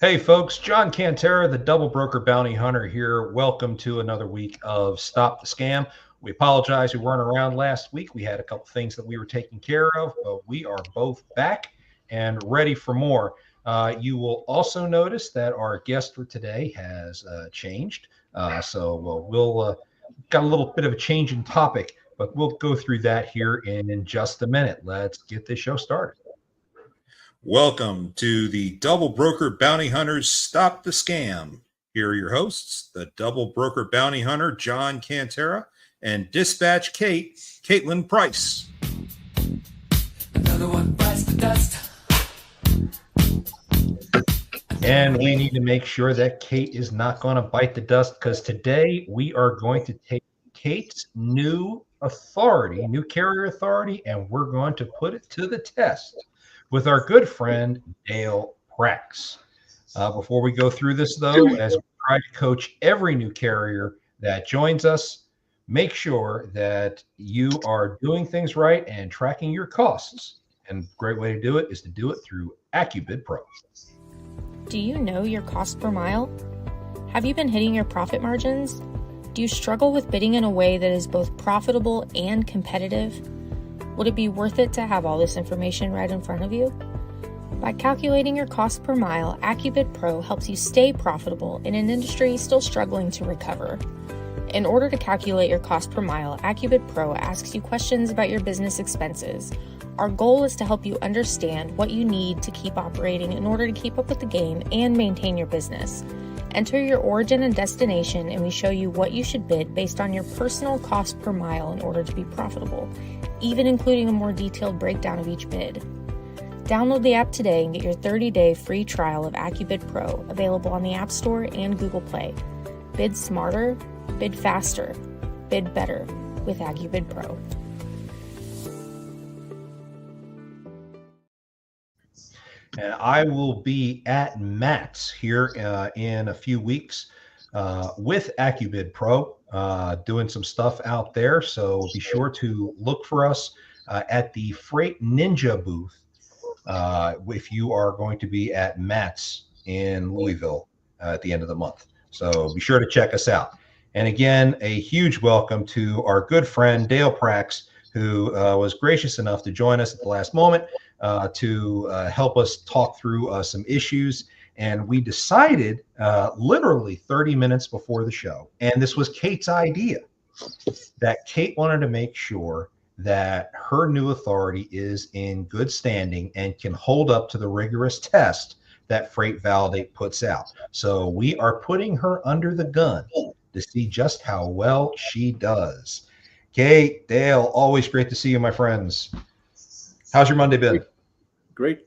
Hey folks, John Cantera, the Double Broker Bounty Hunter here. Welcome to another week of Stop the Scam. We apologize we weren't around last week. We had a couple things that we were taking care of, but we are both back and ready for more. You will also notice that our guest for today has changed. We'll got a little bit of a change in topic, but we'll go through that here in just a minute. Let's get this show started. Welcome to the Double Broker Bounty Hunters Stop the Scam. Here are your hosts, the Double Broker Bounty Hunter, John Cantera, and Dispatch Caitlin Price. Another one bites the dust. And we need to make sure that Kate is not going to bite the dust, because today we are going to take Kate's new carrier authority, and we're going to put it to the test with our good friend Dale Prax. Before we go through this, though, as we try to coach every new carrier that joins us, make sure that you are doing things right and tracking your costs. And a great way to do it is to do it through AccuBid Pro. Do you know your cost per mile? Have you been hitting your profit margins? Do you struggle with bidding in a way that is both profitable and competitive? Would it be worth it to have all this information right in front of you? By calculating your cost per mile, AccuBid Pro helps you stay profitable in an industry still struggling to recover. In order to calculate your cost per mile, AccuBid Pro asks you questions about your business expenses. Our goal is to help you understand what you need to keep operating in order to keep up with the game and maintain your business. Enter your origin and destination, and we show you what you should bid based on your personal cost per mile in order to be profitable, even including a more detailed breakdown of each bid. Download the app today and get your 30-day free trial of AccuBid Pro, available on the App Store and Google Play. Bid smarter, bid faster, bid better with AccuBid Pro. And I will be at Matt's here in a few weeks with AccuBid Pro, doing some stuff out there. So be sure to look for us at the Freight Ninja booth if you are going to be at Matt's in Louisville at the end of the month. So be sure to check us out. And again, a huge welcome to our good friend Dale Prax, who was gracious enough to join us at the last moment to help us talk through some issues. And we decided literally 30 minutes before the show, and this was Kate's idea, that Kate wanted to make sure that her new authority is in good standing and can hold up to the rigorous test that Freight Validate puts out. So we are putting her under the gun to see just how well she does. Kate, Dale, always great to see you, my friends. How's your Monday been? Great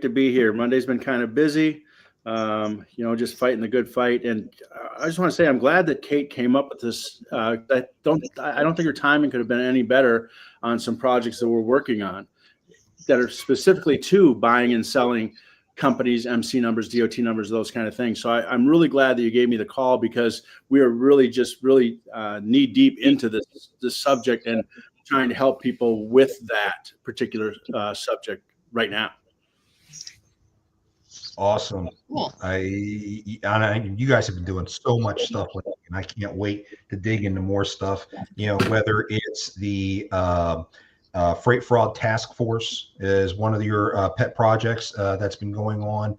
to be here. Monday's been kind of busy, just fighting the good fight. And I just want to say I'm glad that Kate came up with this. I don't think her timing could have been any better on some projects that we're working on that are specifically to buying and selling companies, MC numbers, DOT numbers, those kind of things. So I'm really glad that you gave me the call, because we are really knee deep into this subject and trying to help people with that particular subject right now. Awesome. Cool. You guys have been doing so much stuff lately, and I can't wait to dig into more stuff. Whether it's the Freight Fraud Task Force is one of your pet projects that's been going on.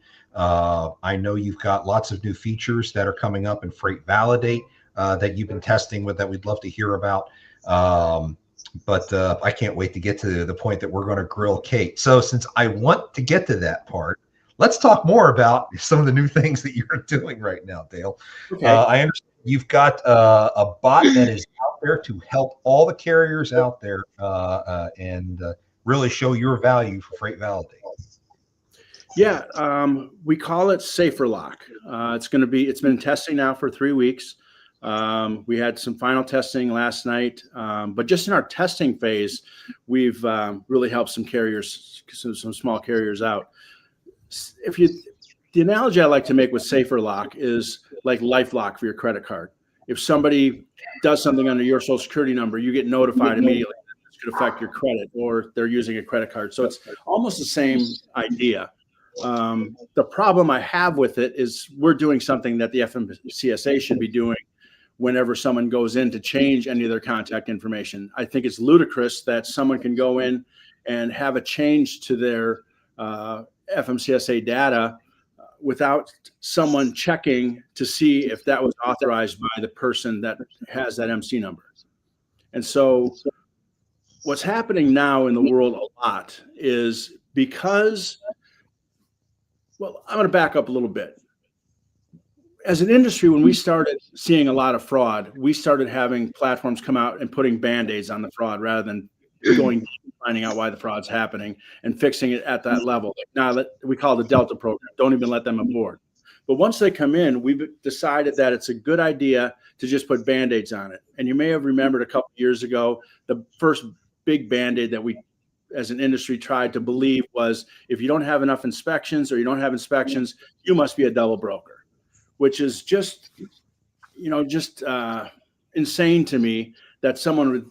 I know you've got lots of new features that are coming up in Freight Validate that you've been testing with that we'd love to hear about. But I can't wait to get to the point that we're going to grill Kate. So since I want to get to that part, let's talk more about some of the new things that you're doing right now, Dale. Okay. I understand you've got a bot that is out there to help all the carriers out there and really show your value for Freight Validate. Yeah, we call it SAFERLOCK. It's been testing now for 3 weeks. We had some final testing last night, but just in our testing phase, we've really helped some small carriers out. The analogy I like to make with SAFERLOCK is like LifeLock for your credit card. If somebody does something under your social security number, you get notified immediately that this could affect your credit, or they're using a credit card. So it's almost the same idea. The problem I have with it is we're doing something that the FMCSA should be doing whenever someone goes in to change any of their contact information. I think it's ludicrous that someone can go in and have a change to their FMCSA data without someone checking to see if that was authorized by the person that has that MC number. And so what's happening now in the world a lot is because, well, I'm going to back up a little bit. As an industry, when we started seeing a lot of fraud, we started having platforms come out and putting Band-Aids on the fraud rather than going deep and finding out why the fraud's happening and fixing it at that level. Like now we call it the Delta program. Don't even let them aboard. But once they come in, we've decided that it's a good idea to just put Band-Aids on it. And you may have remembered a couple years ago, the first big Band-Aid that we as an industry tried to believe was if you don't have enough inspections or you don't have inspections, you must be a double broker, which is just, insane to me that someone would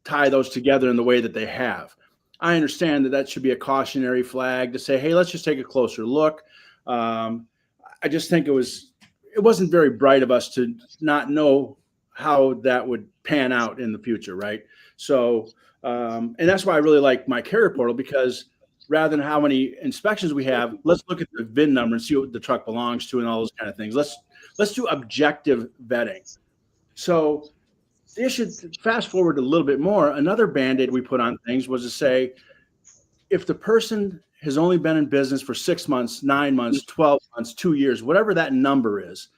tie those together in the way that they have. I understand that should be a cautionary flag to say, hey, let's just take a closer look. I just think it wasn't very bright of us to not know how that would pan out in the future, right? So, and that's why I really like my carrier portal, because rather than how many inspections we have, let's look at the VIN number and see what the truck belongs to and all those kind of things. Let's do objective vetting. So they should fast forward a little bit more. Another Band-Aid we put on things was to say, if the person has only been in business for 6 months, 9 months, 12 months, 2 years, whatever that number is,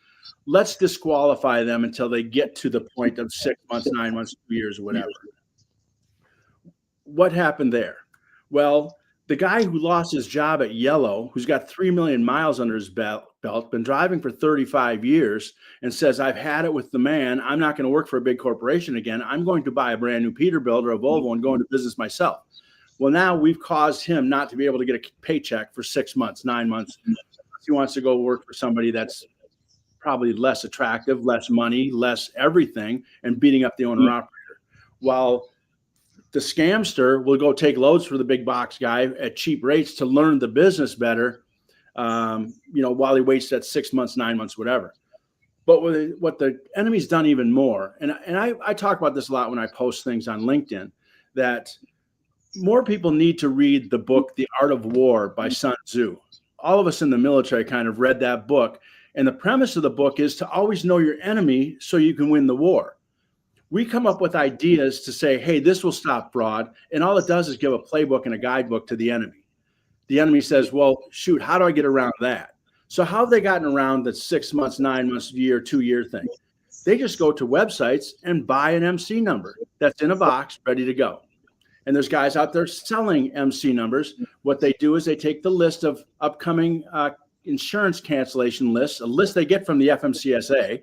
let's disqualify them until they get to the point of 6 months, 9 months, 2 years, whatever. What happened there? Well, the guy who lost his job at Yellow, who's got 3 million miles under his belt, been driving for 35 years and says, I've had it with the man. I'm not going to work for a big corporation again. I'm going to buy a brand new Peterbilt or a Volvo and go into business myself. Well, now we've caused him not to be able to get a paycheck for 6 months, 9 months. He wants to go work for somebody that's probably less attractive, less money, less everything, and beating up the owner operator. While the scamster will go take loads for the big box guy at cheap rates to learn the business better, while he waits that 6 months, 9 months, whatever. But what the enemy's done even more, and I talk about this a lot when I post things on LinkedIn, that more people need to read the book, The Art of War by Sun Tzu. All of us in the military kind of read that book. And the premise of the book is to always know your enemy so you can win the war. We come up with ideas to say, hey, this will stop fraud. And all it does is give a playbook and a guidebook to the enemy. The enemy says, well, shoot, how do I get around that? So how have they gotten around the 6 months, 9 months, year, 2 year thing? They just go to websites and buy an MC number that's in a box ready to go. And there's guys out there selling MC numbers. What they do is they take the list of upcoming insurance cancellation lists, a list they get from the FMCSA.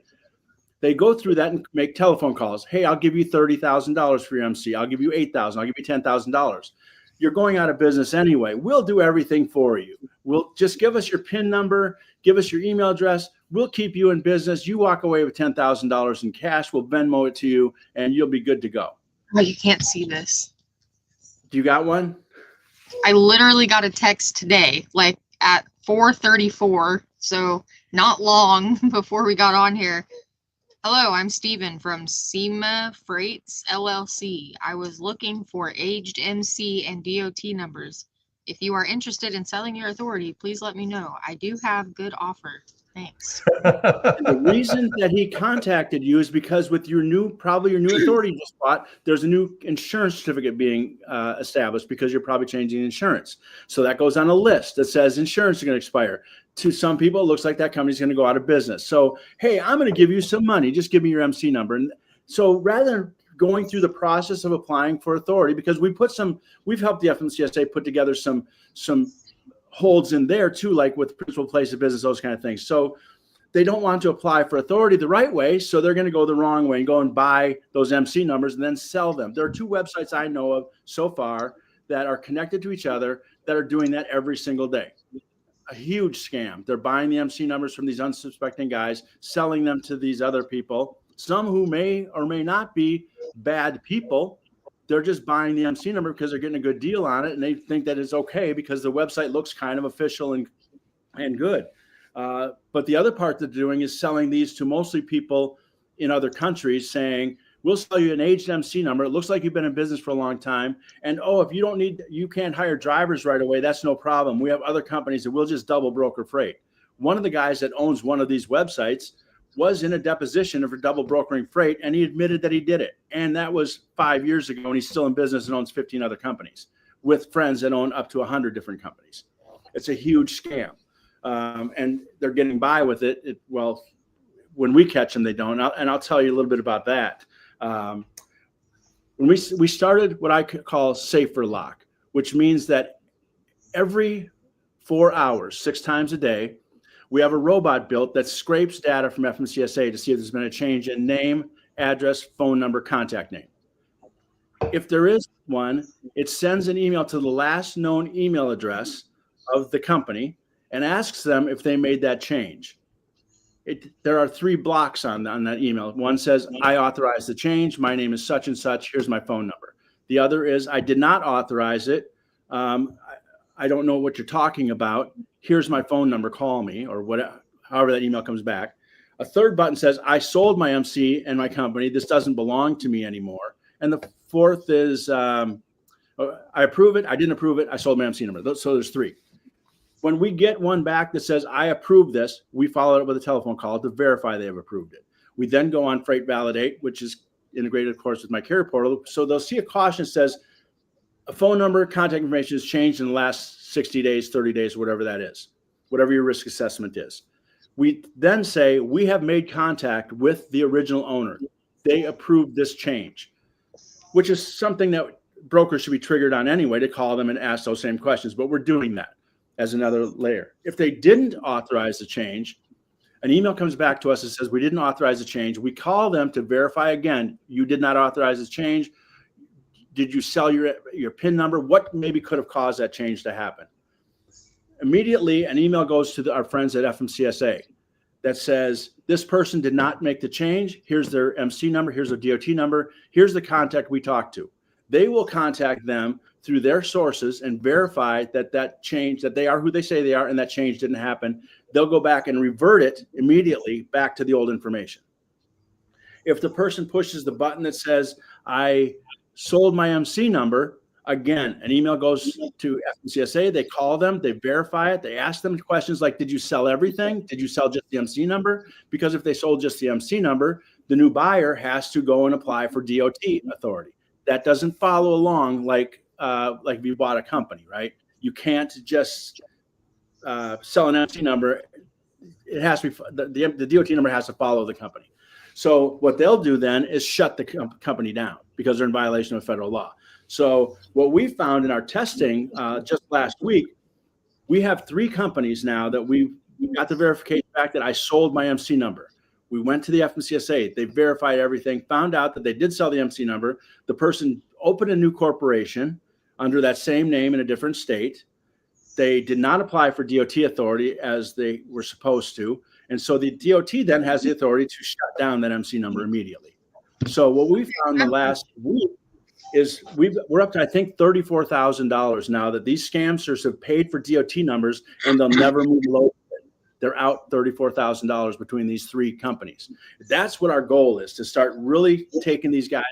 They go through that and make telephone calls. Hey, I'll give you $30,000 for your MC. I'll give you $8,000. I'll give you $10,000. You're going out of business anyway. We'll do everything for you. We'll just give us your PIN number, give us your email address. We'll keep you in business. You walk away with $10,000 in cash. We'll Venmo it to you, and you'll be good to go. Oh, you can't see this. Do you got one? I literally got a text today, like at 4:34, so not long before we got on here. Hello, I'm Steven from SEMA Freights LLC. I was looking for aged MC and DOT numbers. If you are interested in selling your authority, please let me know. I do have good offer. Thanks. The reason that he contacted you is because with your new authority you just bought, there's a new insurance certificate being established because you're probably changing insurance. So that goes on a list that says insurance is going to expire. To some people, it looks like that company's going to go out of business. So, hey, I'm going to give you some money. Just give me your MC number. And so rather than going through the process of applying for authority, because we've helped the FMCSA put together some holds in there too, like with principal place of business, those kind of things. So they don't want to apply for authority the right way. So they're going to go the wrong way and go and buy those MC numbers and then sell them. There are 2 websites I know of so far that are connected to each other that are doing that every single day. A huge scam. They're buying the MC numbers from these unsuspecting guys, selling them to these other people, some who may or may not be bad people. They're just buying the MC number because they're getting a good deal on it, and they think that it's okay because the website looks kind of official and and good. But the other part they're doing is selling these to mostly people in other countries, saying, we'll sell you an aged MC number. It looks like you've been in business for a long time. And if you can't hire drivers right away, that's no problem. We have other companies that will just double broker freight. One of the guys that owns one of these websites was in a deposition for double brokering freight, and he admitted that he did it. And that was 5 years ago, and he's still in business and owns 15 other companies with friends that own up to 100 different companies. It's a huge scam. And they're getting by with it. Well, when we catch them, they don't. And I'll tell you a little bit about that. When we started what I call SAFERLOCK, which means that every 4 hours, 6 times a day, we have a robot built that scrapes data from FMCSA to see if there's been a change in name, address, phone number, contact name. If there is one, it sends an email to the last known email address of the company and asks them if they made that change. There are 3 blocks on that email. One says, I authorize the change. My name is such and such. Here's my phone number. The other is, I did not authorize it. I don't know what you're talking about. Here's my phone number. Call me, or whatever, however that email comes back. A third button says, I sold my MC and my company. This doesn't belong to me anymore. And the fourth is, I approve it. I didn't approve it. I sold my MC number. So there's 3. When we get one back that says, I approve this, we follow it with a telephone call to verify they have approved it. We then go on Freight Validate, which is integrated, of course, with my carrier portal. So they'll see a caution that says a phone number, contact information has changed in the last 60 days, 30 days, whatever that is, whatever your risk assessment is. We then say, we have made contact with the original owner. They approved this change, which is something that brokers should be triggered on anyway, to call them and ask those same questions. But we're doing that as another layer. If they didn't authorize the change, an email comes back to us that says, we didn't authorize the change. We call them to verify again, you did not authorize the change. Did you sell your PIN number? What maybe could have caused that change to happen? Immediately, an email goes to our friends at FMCSA that says, this person did not make the change. Here's their MC number. Here's their DOT number. Here's the contact we talked to. They will contact them through their sources and verify that change, that they are who they say they are, and that change didn't happen. They'll go back and revert it immediately back to the old information. If the person pushes the button that says, I sold my MC number, again, an email goes to FMCSA. They call them, they verify it. They ask them questions like, did you sell everything? Did you sell just the MC number? Because if they sold just the MC number, the new buyer has to go and apply for DOT authority. That doesn't follow along like if you bought a company, right? You can't just sell an MC number. It has to be, the DOT number has to follow the company. So what they'll do then is shut the company down because they're in violation of federal law. So what we found in our testing just last week, we have 3 companies now that we got the verification back that I sold my MC number. We went to the FMCSA. They verified everything, found out that they did sell the MC number. The person opened a new corporation under that same name in a different state. They did not apply for DOT authority as they were supposed to. And so the DOT then has the authority to shut down that MC number immediately. So what we found the last week is we're up to, I think, $34,000 now that these scamsters have paid for DOT numbers, and they'll never move low. They're out $34,000 between these 3 companies. That's what our goal is, to start really taking these guys.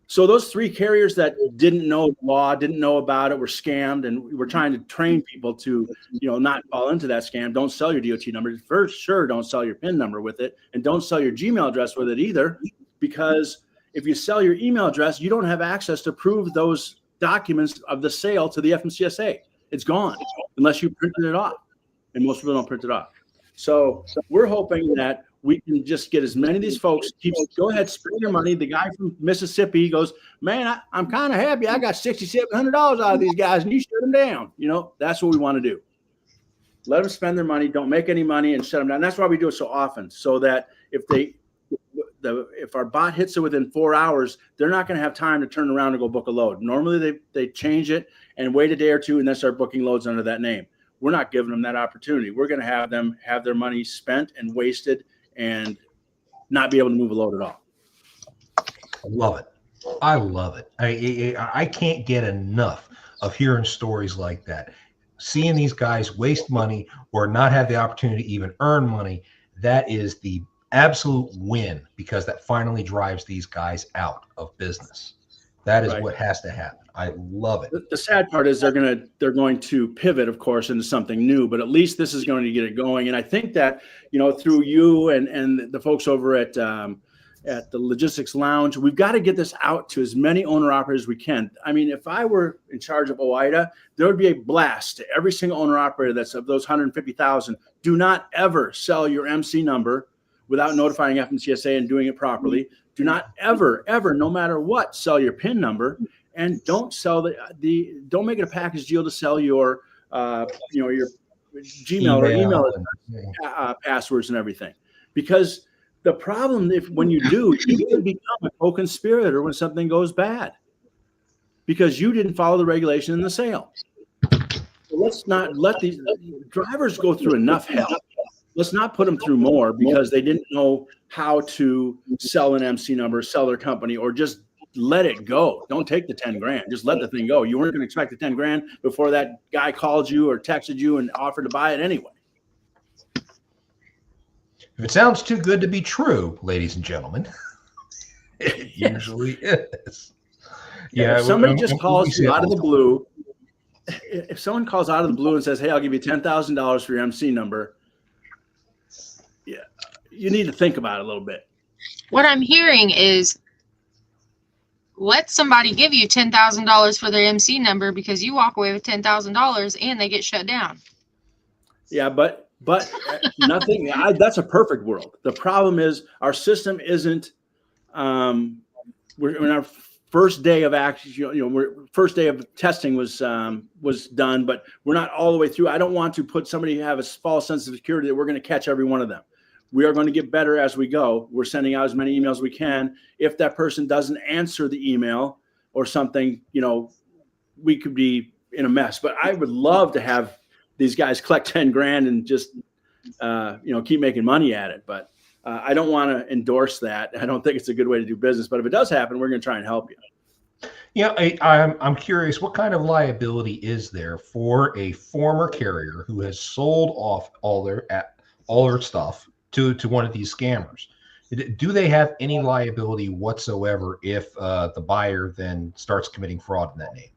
So those 3 carriers that didn't know the law, didn't know about it, were scammed, and we're trying to train people to, not fall into that scam. Don't sell your DOT number. For sure, don't sell your PIN number with it, and don't sell your Gmail address with it either, because if you sell your email address, you don't have access to prove those documents of the sale to the FMCSA. It's gone unless you printed it off, and most people don't print it off. So we're hoping that we can just get as many of these folks. Go ahead, spend your money. The guy from Mississippi goes, man, I'm kind of happy. I got $6,700 out of these guys, and you shut them down. That's what we want to do. Let them spend their money. Don't make any money and shut them down. That's why we do it so often, so that if our bot hits it within 4 hours, they're not going to have time to turn around and go book a load. Normally, they change it and wait a day or 2 and then start booking loads under that name. We're not giving them that opportunity. We're going to have them have their money spent and wasted and not be able to move a load at all. Love it. I love it. I can't get enough of hearing stories like that. seeing these guys waste money or not have the opportunity to even earn money, that is the absolute win, because that finally drives these guys out of business. That is Right. what has to happen. I love it. The sad part is they're going to pivot, of course, into something new, but at least this is going to get it going. And I think that, through you and the folks over at the Logistics Lounge, we've got to get this out to as many owner operators as we can. I mean, if I were in charge of OIDA, there would be a blast to every single owner operator that's of those 150,000. Do not ever sell your MC number without notifying FMCSA and doing it properly. Do not ever, no matter what, sell your PIN number, and don't sell don't make it a package deal to sell your your Gmail or email passwords and everything, because the problem, when you do, you can become a co-conspirator when something goes bad because you didn't follow the regulation in the sale. So let's not let these drivers go through enough hell. Let's not put them through more because they didn't know how to sell an MC number, sell their company, or just let it go. Don't take the 10 grand. Just let the thing go. You weren't going to expect the 10 grand before that guy called you or texted you and offered to buy it anyway. If it sounds too good to be true, ladies and gentlemen, it usually is. Yeah, if somebody just calls you out of the blue, if someone calls out of the blue and says, "Hey, I'll give you $10,000 for your MC number," yeah, you need to think about it a little bit. What I'm hearing is let somebody give you $10,000 for their MC number because you walk away with $10,000 and they get shut down. Yeah, but nothing. That's a perfect world. The problem is our system isn't. We're in our first day of action. First day of testing was done, but we're not all the way through. I don't want to put somebody have a false sense of security that we're going to catch every one of them. We are going to get better as we go. We're sending out as many emails as we can. If that person doesn't answer the email or something, we could be in a mess. But I would love to have these guys collect 10 grand and just, keep making money at it. But I don't want to endorse that. I don't think it's a good way to do business. But if it does happen, we're going to try and help you. Yeah, I'm curious, what kind of liability is there for a former carrier who has sold off all their stuff to one of these scammers? Do they have any liability whatsoever if the buyer then starts committing fraud in that name?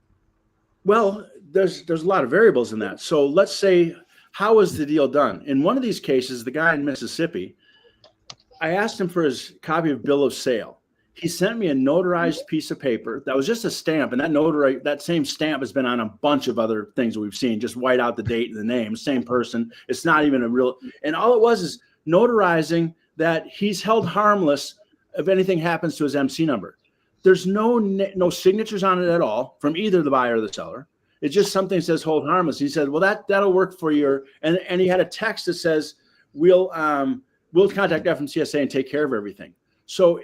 Well, there's a lot of variables in that. So let's say, how was the deal done? In one of these cases, the guy in Mississippi, I asked him for his copy of bill of sale. He sent me a notarized piece of paper that was just a stamp, and that same stamp has been on a bunch of other things that we've seen. Just white out the date and the name, same person. It's not even a real. And all it was is notarizing that he's held harmless if anything happens to his MC number. There's no signatures on it at all from either the buyer or the seller. It's just something that says hold harmless. He said, well, that'll work for your, and he had a text that says, we'll contact FMCSA and take care of everything. So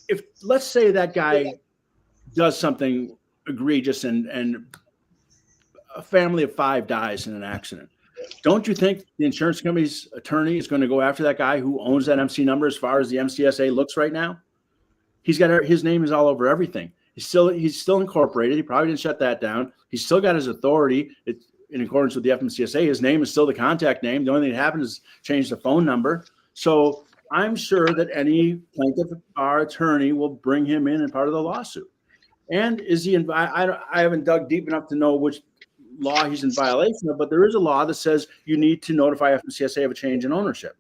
if let's say that guy does something egregious and a family of 5 dies in an accident, don't you think the insurance company's attorney is going to go after that guy who owns that MC number as far as the MCSA looks right now? He's got his name is all over everything. He's still incorporated. He probably didn't shut that down. He's still got his authority in accordance with the FMCSA. His name is still the contact name. The only thing that happened is change the phone number. So I'm sure that any plaintiff or attorney will bring him in part of the lawsuit. And is he I haven't dug deep enough to know which law he's in violation of, but there is a law that says you need to notify FMCSA of a change in ownership.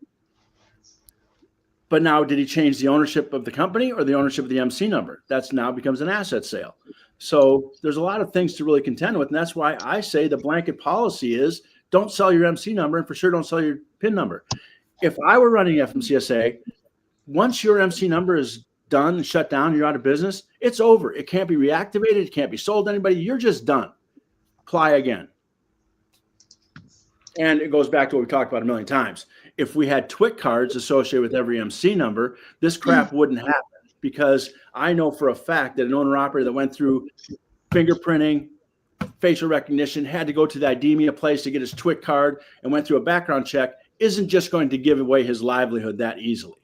But now, did he change the ownership of the company or the ownership of the MC number? That's now becomes an asset sale. So there's a lot of things to really contend with. And that's why I say the blanket policy is don't sell your MC number, and for sure don't sell your PIN number. If I were running FMCSA, once your MC number is done and shut down, you're out of business, it's over. It can't be reactivated. It can't be sold to anybody. You're just done. Apply again. And it goes back to what we talked about a million times. If we had TWIC cards associated with every MC number, this crap wouldn't happen, because I know for a fact that an owner-operator that went through fingerprinting, facial recognition, had to go to the IDEMIA place to get his TWIC card and went through a background check, isn't just going to give away his livelihood that easily.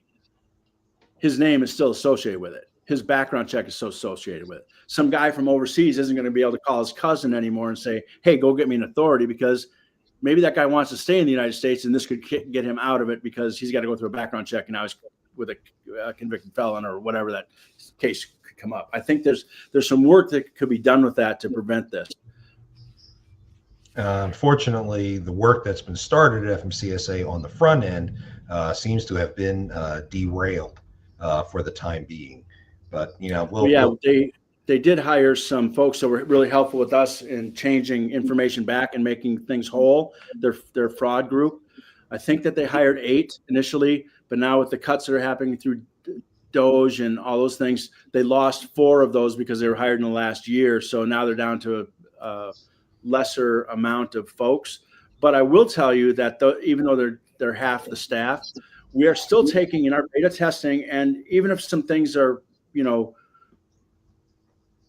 His name is still associated with it. his background check is so associated with it. Some guy from overseas isn't going to be able to call his cousin anymore and say, hey, go get me an authority, because maybe that guy wants to stay in the United States and this could get him out of it because he's got to go through a background check and now he's with a convicted felon or whatever that case could come up. I think there's some work that could be done with that to prevent this. Unfortunately, the work that's been started at FMCSA on the front end seems to have been derailed for the time being. But, you know, they did hire some folks that were really helpful with us in changing information back and making things whole. Their fraud group. I think that they hired 8 initially, but now with the cuts that are happening through Doge and all those things, they lost 4 of those because they were hired in the last year. So now they're down to a lesser amount of folks. But I will tell you that even though they're half the staff, we are still taking in our beta testing, and even if some things are, you know,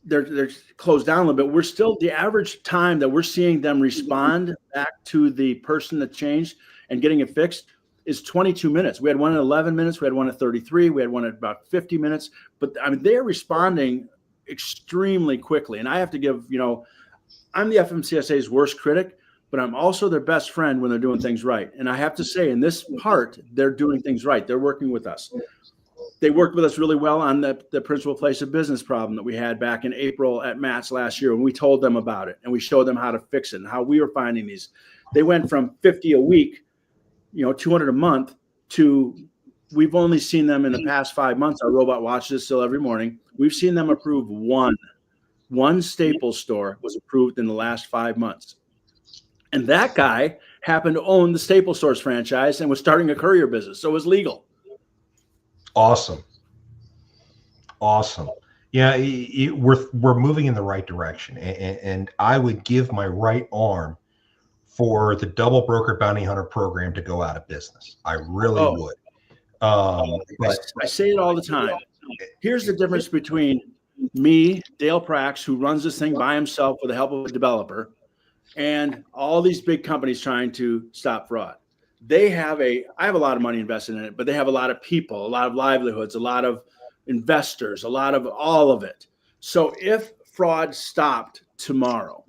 they're closed down a little bit, we're still, the average time that we're seeing them respond back to the person that changed and getting it fixed is 22 minutes. We had one at 11 minutes. We had one at 33. We had one at about 50 minutes. But I mean, they're responding extremely quickly. And I have to give, you know, I'm the FMCSA's worst critic, but I'm also their best friend when they're doing things right. And I have to say, in this part, they're doing things right. They're working with us. They worked with us really well on the principal place of business problem that we had back in April at Matt's last year. And we told them about it and we showed them how to fix it and how we were finding these. They went from 50 a week, you know, 200 a month to, we've only seen them in the past 5 months. Our robot watches still every morning. We've seen them approve one Staples store was approved in the last 5 months. And that guy happened to own the Staples Stores franchise and was starting a courier business. So it was legal. Awesome. Yeah, we're moving in the right direction. And I would give my right arm for the Double Broker Bounty Hunter program to go out of business. I really would. But I say it all the time. Here's the difference between me, Dale Prax, who runs this thing by himself with the help of a developer, and all these big companies trying to stop fraud. I have a lot of money invested in it, but they have a lot of people, a lot of livelihoods, a lot of investors, a lot of all of it. So if fraud stopped tomorrow,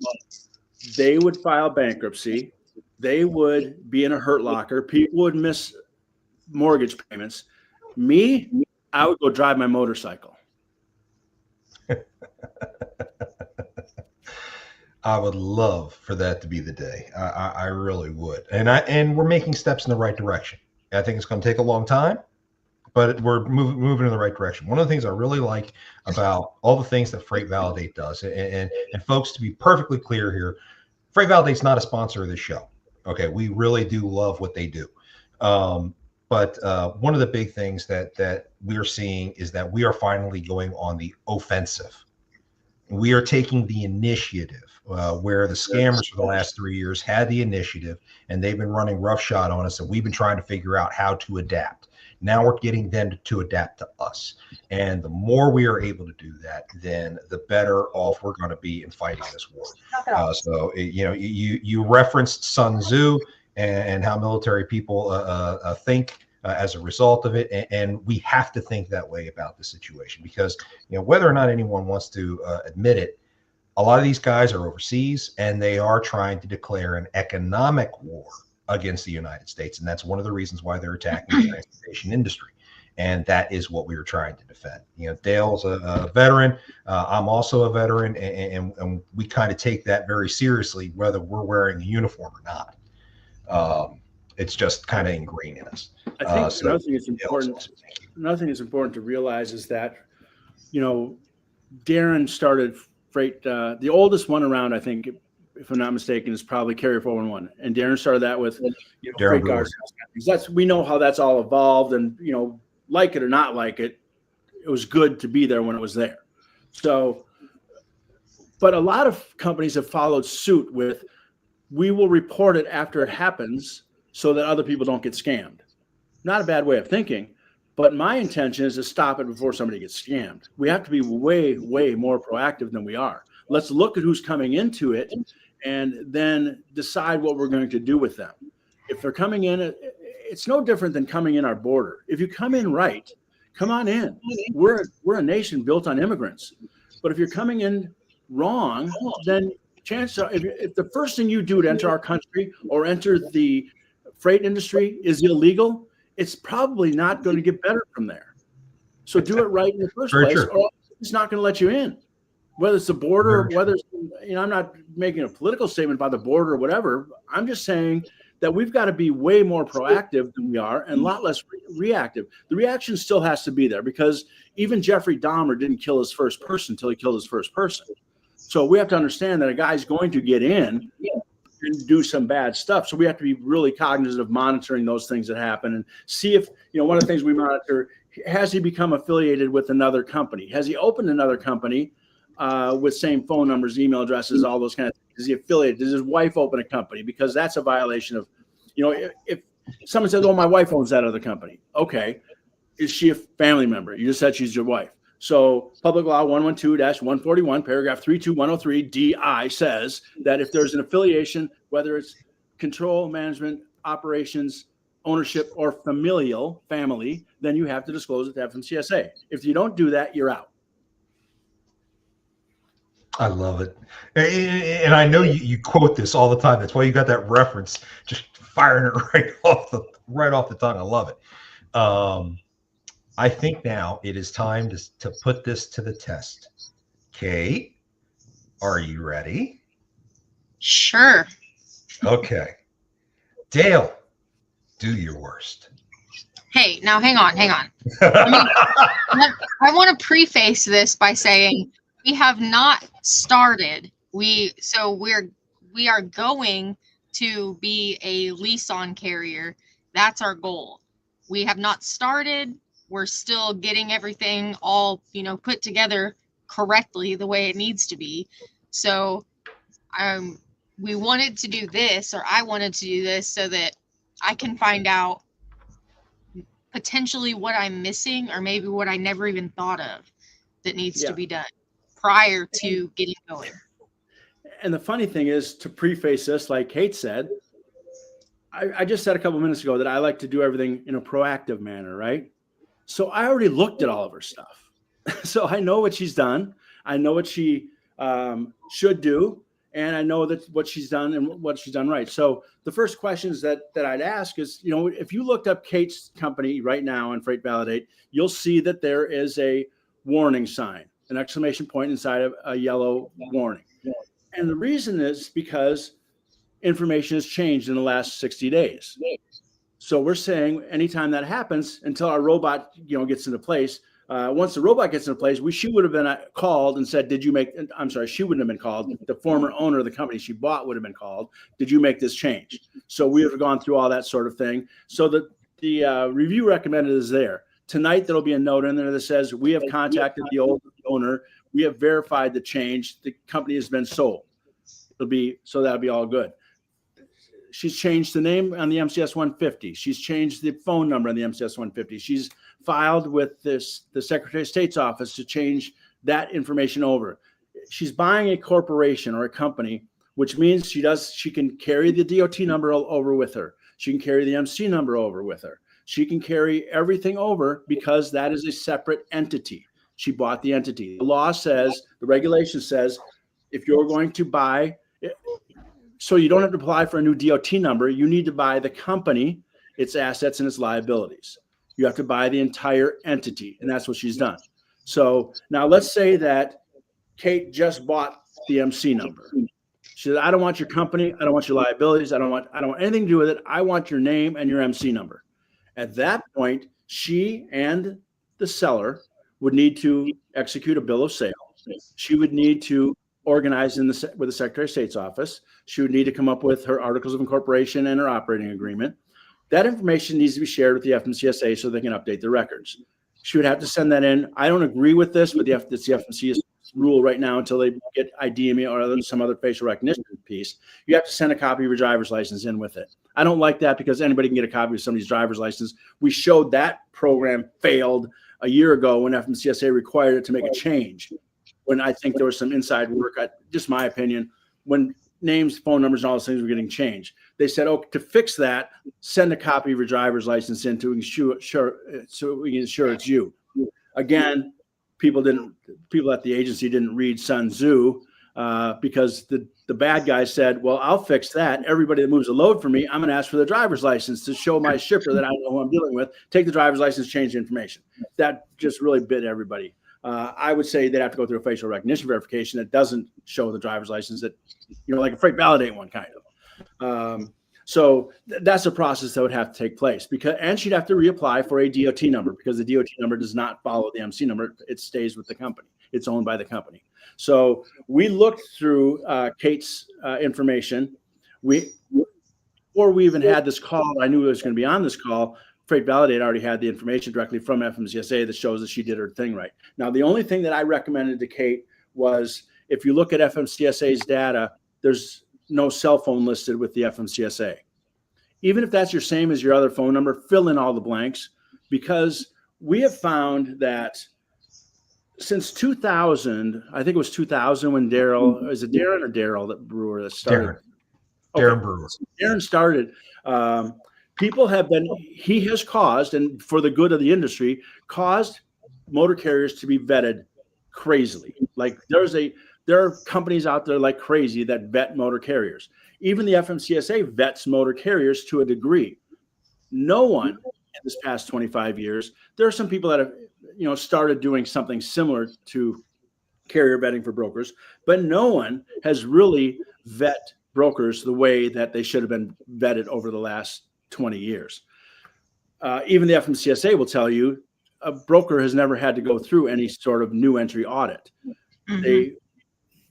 they would file bankruptcy. They would be in a hurt locker. People would miss mortgage payments. Me, I would go drive my motorcycle. I would love for that to be the day. I really would. And we're making steps in the right direction. I think it's going to take a long time, but we're moving in the right direction. One of the things I really like about all the things that Freight Validate does, and folks, to be perfectly clear here, Freight Validate's not a sponsor of this show. Okay, we really do love what they do. But one of the big things that we're seeing is that we are finally going on the offensive. We are taking the initiative, where the scammers for the last 3 years had the initiative and they've been running roughshod on us, and we've been trying to figure out how to adapt. Now we're getting them to adapt to us. And the more we are able to do that, then the better off we're going to be in fighting this war. So, you know, you referenced Sun Tzu and how military people think as a result of it. And we have to think that way about the situation, because, you know, whether or not anyone wants to admit it, a lot of these guys are overseas and they are trying to declare an economic war against the United States. And that's one of the reasons why they're attacking the transportation industry. And that is what we were trying to defend. You know, Dale's a veteran. I'm also a veteran. And we kind of take that very seriously, whether we're wearing a uniform or not. It's just kind of ingrained in us. I think another thing that's important to realize is that, you know, Darren started Freight. The oldest one around, I think, if I'm not mistaken, is probably Carrier 411. And Darren started that with, you know, Freight Guards. We know how that's all evolved, and, you know, like it or not like it, it was good to be there when it was there. So, but a lot of companies have followed suit with, we will report it after it happens so that other people don't get scammed. Not a bad way of thinking, but my intention is to stop it before somebody gets scammed. We have to be way, way more proactive than we are. Let's look at who's coming into it and then decide what we're going to do with them. If they're coming in, it's no different than coming in our border. If you come in right, Come on in. We're a nation built on immigrants. But if you're coming in wrong, then chances are, if the first thing you do to enter our country or enter the freight industry is illegal, it's probably not going to get better from there. So do it right in the first Very place, true. or it's not going to let you in. Whether it's the border, whether it's, I'm not making a political statement about the border or whatever. I'm just saying that we've got to be way more proactive than we are and a lot less reactive. The reaction still has to be there because even Jeffrey Dahmer didn't kill his first person until he killed his first person. So we have to understand that a guy's going to get in and do some bad stuff. So we have to be really cognizant of monitoring those things that happen and see if, one of the things we monitor, has he become affiliated with another company? Has he opened another company with same phone numbers, email addresses, all those kind of things? Is he affiliated? Does his wife open a company? Because that's a violation of, if someone says, oh, my wife owns that other company. Okay. Is she a family member? You just said she's your wife. So Public Law 112-141, paragraph 32103 DI says that if there's an affiliation, whether it's control, management, operations, ownership, or family, then you have to disclose it to FMCSA. If you don't do that, you're out. I love it. And I know you quote this all the time. That's why you got that reference, just firing it right off the tongue. I love it. I think now it is time to put this to the test. Kate, are you ready? Sure. Okay. Dale, do your worst. Hey, now hang on. I want to preface this by saying we have not started. We are going to be a lease-on carrier. That's our goal. We have not started. We're still getting everything all, put together correctly the way it needs to be. So we wanted to do this, or I wanted to do this so that I can find out potentially what I'm missing or maybe what I never even thought of that needs to be done prior to getting going. And the funny thing is, to preface this, like Kate said, I just said a couple minutes ago that I like to do everything in a proactive manner, right? So I already looked at all of her stuff. So I know what she's done. I know what she should do. And I know that what she's done and what she's done right. So the first questions that I'd ask is, if you looked up Kate's company right now on Freight Validate, you'll see that there is a warning sign, an exclamation point inside of a yellow warning. And the reason is because information has changed in the last 60 days. So we're saying anytime that happens, until our robot, gets into place, once the robot gets into place, she would have been called and said, she wouldn't have been called. The former owner of the company she bought would have been called. Did you make this change? So we have gone through all that sort of thing. So the review recommended is there. Tonight, there'll be a note in there that says, we have contacted the old owner. We have verified the change. The company has been sold. That'll be all good. She's changed the name on the MCS 150. She's changed the phone number on the MCS 150. She's filed with the Secretary of State's office to change that information over. She's buying a corporation or a company, which means she can carry the DOT number over with her. She can carry the MC number over with her. She can carry everything over because that is a separate entity. She bought the entity. The law says, the regulation says, if you're going to buy, so you don't have to apply for a new DOT number, you need to buy the company, its assets and its liabilities. You have to buy the entire entity, and that's what she's done. So now let's say that Kate just bought the MC number. She said, I don't want your company. I don't want your liabilities. I don't want anything to do with it. I want your name and your MC number. At that point, she and the seller would need to execute a bill of sale. She would need to organize with the Secretary of State's office. She would need to come up with her articles of incorporation and her operating agreement. That information needs to be shared with the FMCSA so they can update the records. She would have to send that in. I don't agree with this, but it's the FMCSA rule right now until they get IDME or some other facial recognition piece. You have to send a copy of your driver's license in with it. I don't like that because anybody can get a copy of somebody's driver's license. We showed that program failed a year ago when FMCSA required it to make a change. When I think there was some inside work, just my opinion, when names, phone numbers, and all those things were getting changed. They said, to fix that, send a copy of your driver's license in to ensure so we can ensure it's you. Again, people at the agency didn't read Sun Tzu because the bad guy said, well, I'll fix that. Everybody that moves a load for me, I'm going to ask for the driver's license to show my shipper that I know who I'm dealing with. Take the driver's license, change the information. That just really bit everybody. I would say they'd have to go through a facial recognition verification that doesn't show the driver's license, that, like a freight validate one kind of. So that's a process that would have to take place, and she'd have to reapply for a DOT number, because the DOT number does not follow the MC number. It stays with the company. It's owned by the company. So we looked through Kate's information. Before we even had this call, I knew it was going to be on this call. Freight Validate already had the information directly from FMCSA that shows that she did her thing right. Now, the only thing that I recommended to Kate was, if you look at FMCSA's data, there's no cell phone listed with the FMCSA. Even if that's your same as your other phone number, fill in all the blanks, because we have found that since 2000, I think it was 2000 when Darren that Brewer that started? Darren Brewer. Darren started. He has caused, and for the good of the industry, caused motor carriers to be vetted crazily. Like there are companies out there like crazy that vet motor carriers. Even the FMCSA vets motor carriers to a degree. No one in this past 25 years, there are some people that have, started doing something similar to carrier vetting for brokers, but no one has really vet brokers the way that they should have been vetted over the last 20 years. Even the FMCSA will tell you a broker has never had to go through any sort of new entry audit. Mm-hmm.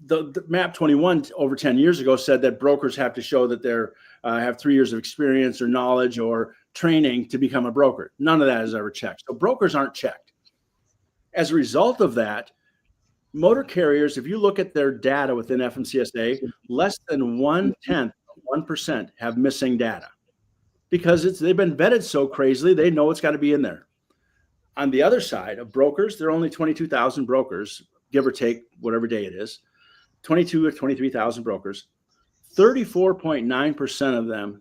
The MAP 21 over 10 years ago said that brokers have to show that they're have 3 years of experience or knowledge or training to become a broker. None of that is ever checked. So brokers aren't checked. As a result of that, motor carriers, if you look at their data within FMCSA, less than 1% have missing data, because they've been vetted so crazily, they know it's got to be in there. On the other side of brokers, there are only 22,000 brokers, give or take whatever day it is, 22 or 23,000 brokers. 34.9% of them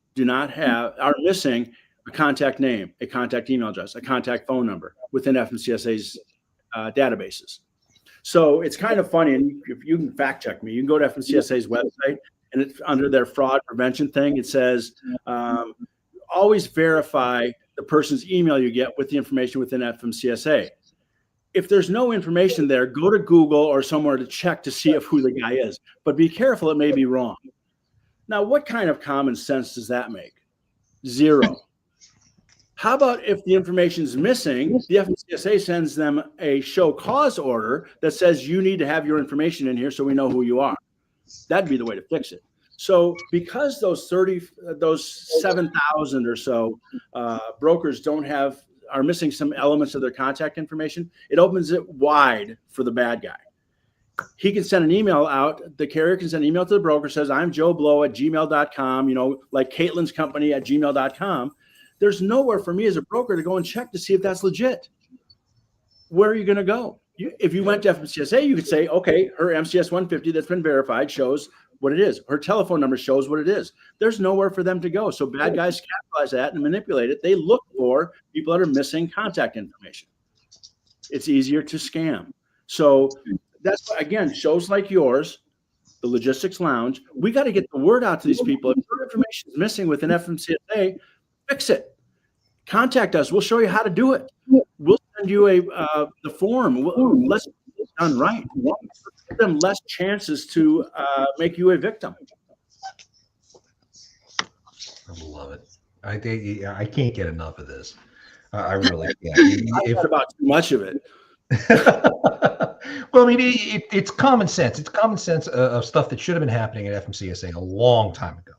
are missing a contact name, a contact email address, a contact phone number within FMCSA's databases. So it's kind of funny, and if you can fact check me, you can go to FMCSA's website, and it's under their fraud prevention thing. It says, always verify the person's email you get with the information within FMCSA. If there's no information there, go to Google or somewhere to check to see who the guy is. But be careful, it may be wrong. Now, what kind of common sense does that make? Zero. How about if the information is missing, the FMCSA sends them a show cause order that says you need to have your information in here so we know who you are. That'd be the way to fix it. So because those 7,000 or so brokers are missing some elements of their contact information, it opens it wide for the bad guy. He can send an email out. The carrier can send an email to the broker, says, I'm Joe Blow at gmail.com, like Caitlin's company at gmail.com. There's nowhere for me as a broker to go and check to see if that's legit. Where are you going to go? If you went to FMCSA, you could say, okay, her MCS 150 that's been verified shows what it is. Her telephone number shows what it is. There's nowhere for them to go. So bad guys capitalize that and manipulate it. They look for people that are missing contact information. It's easier to scam. So that's, again, shows like yours, the Logistics Lounge, we got to get the word out to these people. If your information is missing within FMCSA, fix it. Contact us. We'll show you how to do it. We'll send you the form. Let's get it done right. Give them less chances to make you a victim. I love it. I can't get enough of this. I really can't. I've thought about too much of it. Well, I mean, it's common sense. It's common sense of stuff that should have been happening at FMCSA a long time ago,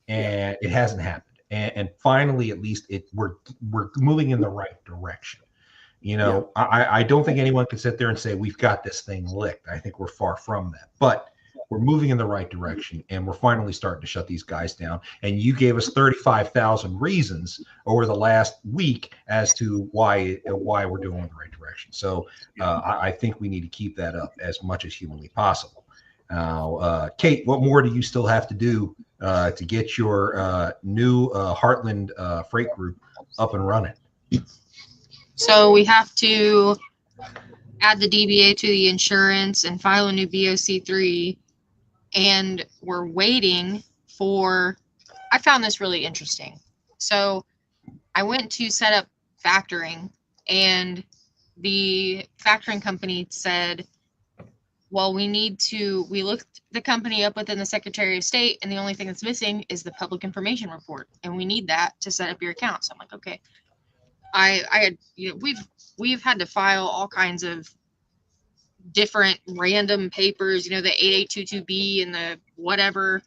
and it hasn't happened. And finally, at least, we're moving in the right direction. I don't think anyone can sit there and say we've got this thing licked. I think we're far from that, but we're moving in the right direction, and we're finally starting to shut these guys down. And you gave us 35,000 reasons over the last week as to why we're doing in the right direction. So I think we need to keep that up as much as humanly possible. Now, Kate, what more do you still have to do to get your new Heartland freight group up and running? So we have to add the DBA to the insurance and file a new BOC3. And we're waiting for, I found this really interesting. So I went to set up factoring, and the factoring company said, well, we looked the company up within the Secretary of State, and the only thing that's missing is the public information report, and we need that to set up your account. So I'm like, okay. I had, we've had to file all kinds of different random papers, the 8822B and the whatever.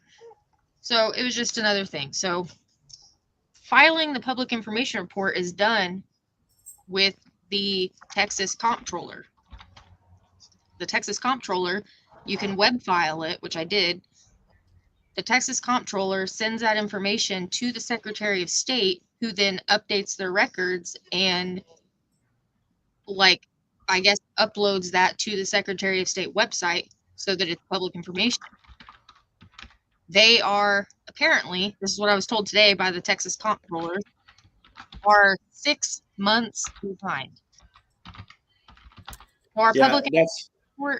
So it was just another thing. So filing the public information report is done with the Texas Comptroller. The Texas Comptroller, you can web file it, which I did. The Texas Comptroller sends that information to the Secretary of State, who then updates their records and, I guess, uploads that to the Secretary of State website so that it's public information. They are apparently, this is what I was told today by the Texas Comptroller, are 6 months behind. Our public that's for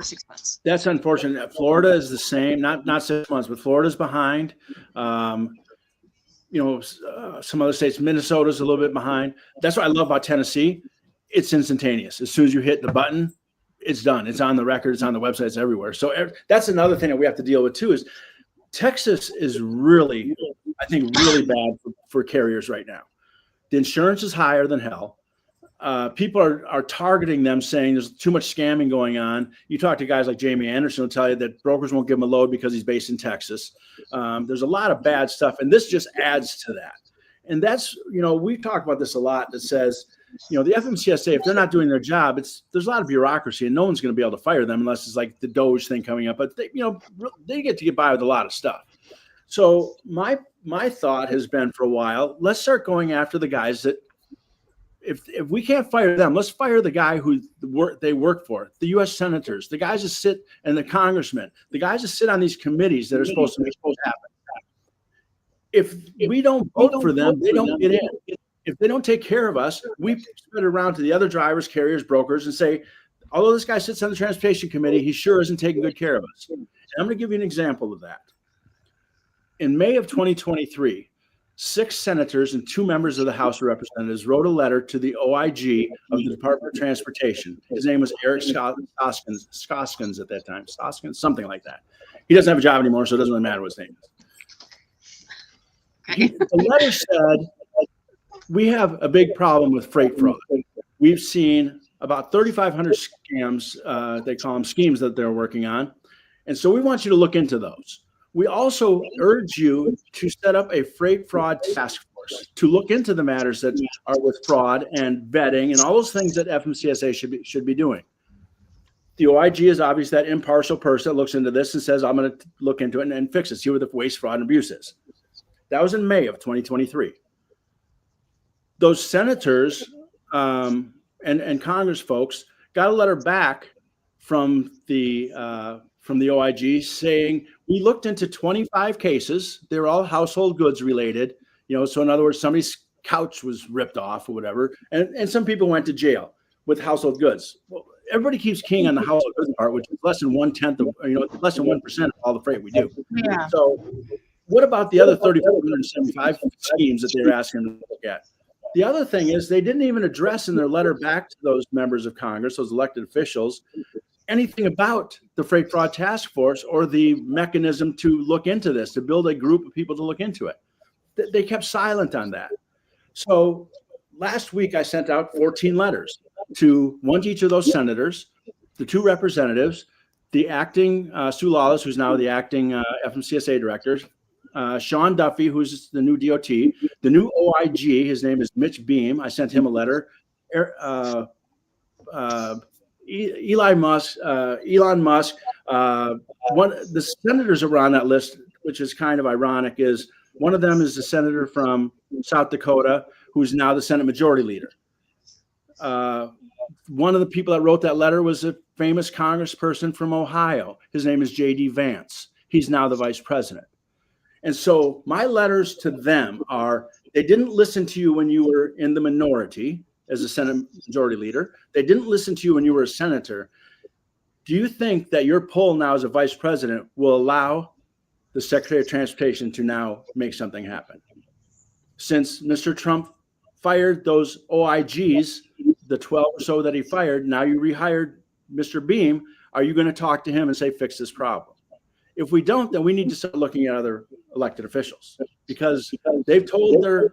6 months. That's unfortunate. Florida is the same, not 6 months, but Florida's behind. Some other states, Minnesota's a little bit behind. That's what I love about Tennessee. It's instantaneous. As soon as you hit the button, it's done. It's on the record. It's on the website. It's everywhere. So that's another thing that we have to deal with too, is Texas is really, I think, really bad for carriers right now. The insurance is higher than hell. People are targeting them, saying there's too much scamming going on. You talk to guys like Jamie Anderson, will tell you that brokers won't give him a load because he's based in Texas. There's a lot of bad stuff, and this just adds to that. And that's, we talk about this a lot, that says, the FMCSA, if they're not doing their job, there's a lot of bureaucracy, and no one's going to be able to fire them unless it's like the Doge thing coming up. But they get by with a lot of stuff. So my thought has been for a while, let's start going after the guys that, if we can't fire them, let's fire the guy who they work for, the U.S. senators, the guys that sit, and the congressmen, the guys that sit on these committees that are supposed to happen. If we don't vote for them, they don't get in. If they don't take care of us, we spread it around to the other drivers, carriers, brokers, and say, although this guy sits on the transportation committee, he sure isn't taking good care of us. And I'm going to give you an example of that. In May of 2023, 6 senators and 2 members of the House of Representatives wrote a letter to the OIG of the Department of Transportation. His name was Eric Skoskins at that time. Skoskins, something like that. He doesn't have a job anymore, so it doesn't really matter what his name is. The letter said, we have a big problem with freight fraud. We've seen about 3,500 scams, they call them schemes, that they're working on. And so we want you to look into those. We also urge you to set up a freight fraud task force to look into the matters that are with fraud and vetting and all those things that FMCSA should be doing. The OIG is obviously that impartial person that looks into this and says, I'm going to look into it and fix it, see where the waste, fraud, and abuse is. That was in May of 2023. Those senators and Congress folks got a letter back from the OIG saying, we looked into 25 cases. They were all household goods related. So in other words, somebody's couch was ripped off or whatever. And some people went to jail with household goods. Well, everybody keeps keying on the household goods part, which is less than 1/10 less than 1% of all the freight we do. Yeah. So what about the other 3,475 schemes that they're asking them to look at? The other thing is they didn't even address in their letter back to those members of Congress, those elected officials, anything about the Freight Fraud Task Force or the mechanism to look into this, to build a group of people to look into it. They kept silent on that. So last week I sent out 14 letters to one to each of those senators, the 2 representatives, the acting Sue Lawless, who's now the acting FMCSA director, Sean Duffy, who's the new DOT, the new OIG, his name is Mitch Beam. I sent him a letter. Elon Musk, the senators are on that list, which is kind of ironic, is one of them is the senator from South Dakota, who's now the Senate Majority Leader. One of the people that wrote that letter was a famous congressperson from Ohio. His name is J.D. Vance. He's now the vice president. And so my letters to them are, they didn't listen to you when you were in the minority. as a Senate Majority Leader. They didn't listen to you when you were a senator. Do you think that your pull now as a vice president will allow the Secretary of Transportation to now make something happen? Since Mr. Trump fired those OIGs, the 12 or so that he fired, now you rehired Mr. Beam. Are you going to talk to him and say, fix this problem? If we don't, then we need to start looking at other elected officials, because they've told their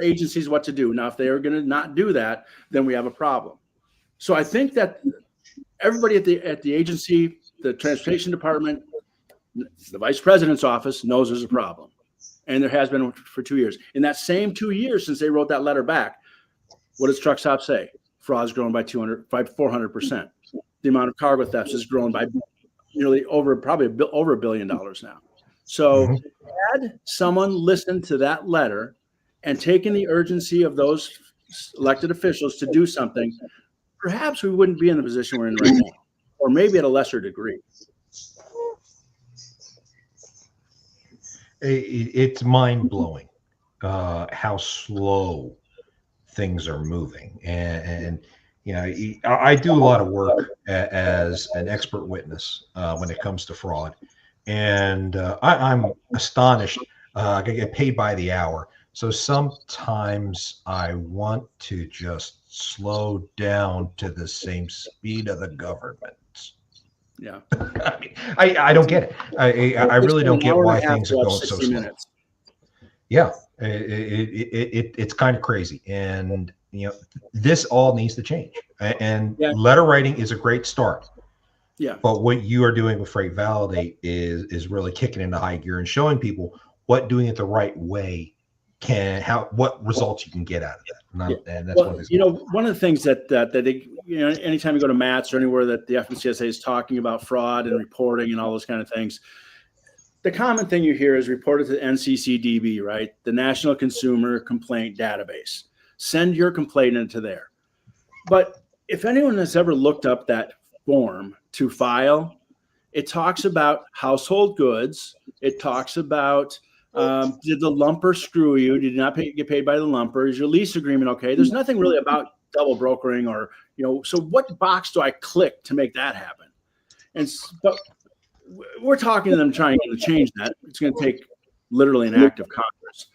agencies what to do. Now, if they are going to not do that, then we have a problem. So I think that everybody at the agency, the transportation department, the vice president's office knows there's a problem. And there has been for 2 years. In that same 2 years since they wrote that letter back, what does Truck Stop say? Fraud's grown by 400%. The amount of cargo thefts has grown by nearly over $1 billion now. So had someone listened to that letter and taken the urgency of those elected officials to do something, perhaps we wouldn't be in the position we're in right now, or maybe at a lesser degree. It's mind-blowing how slow things are moving. And you know, I do a lot of work as an expert witness when it comes to fraud. And I'm astonished. I get paid by the hour. So sometimes I want to just slow down to the same speed of the government. Yeah. I don't get it. I really don't get why things are going so slow. Yeah, it's kind of crazy. And, you know, this all needs to change. And letter writing is a great start. Yeah. But what you are doing with Freight Validate is really kicking into high gear and showing people what doing it the right way what results you can get out of that. And that's one of the things that they, anytime you go to MATS or anywhere that the FMCSA is talking about fraud and reporting and all those kind of things, the common thing you hear is reported to NCCDB, right? The National Consumer Complaint Database. Send your complaint into there. But if anyone has ever looked up that form to file, it talks about household goods. It talks about did the lumper screw you? Did you not get paid by the lumper? Is your lease agreement okay? There's nothing really about double brokering or, so what box do I click to make that happen? But we're talking to them trying to change that. It's going to take literally an act of Congress.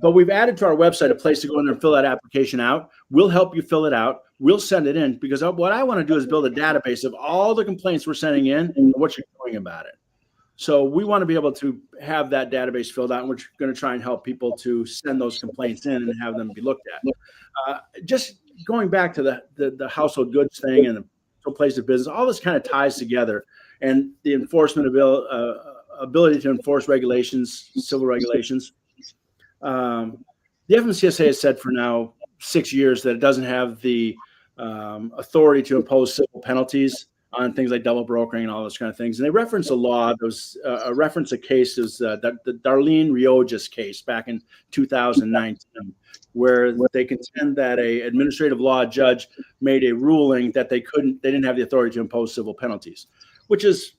But we've added to our website a place to go in there and fill that application out. We'll help you fill it out. We'll send it in, because what I want to do is build a database of all the complaints we're sending in and what you're doing about it. So we want to be able to have that database filled out, and we're going to try and help people to send those complaints in and have them be looked at. Just going back to the household goods thing and the place of business, all this kind of ties together, and the enforcement ability to enforce regulations, civil regulations. The FMCSA has said for now 6 years that it doesn't have the authority to impose civil penalties on things like double brokering and all those kind of things. And they reference a law. There was a case, is the Darlene Riojas case back in 2019, where they contend that a administrative law judge made a ruling that they didn't have the authority to impose civil penalties, which is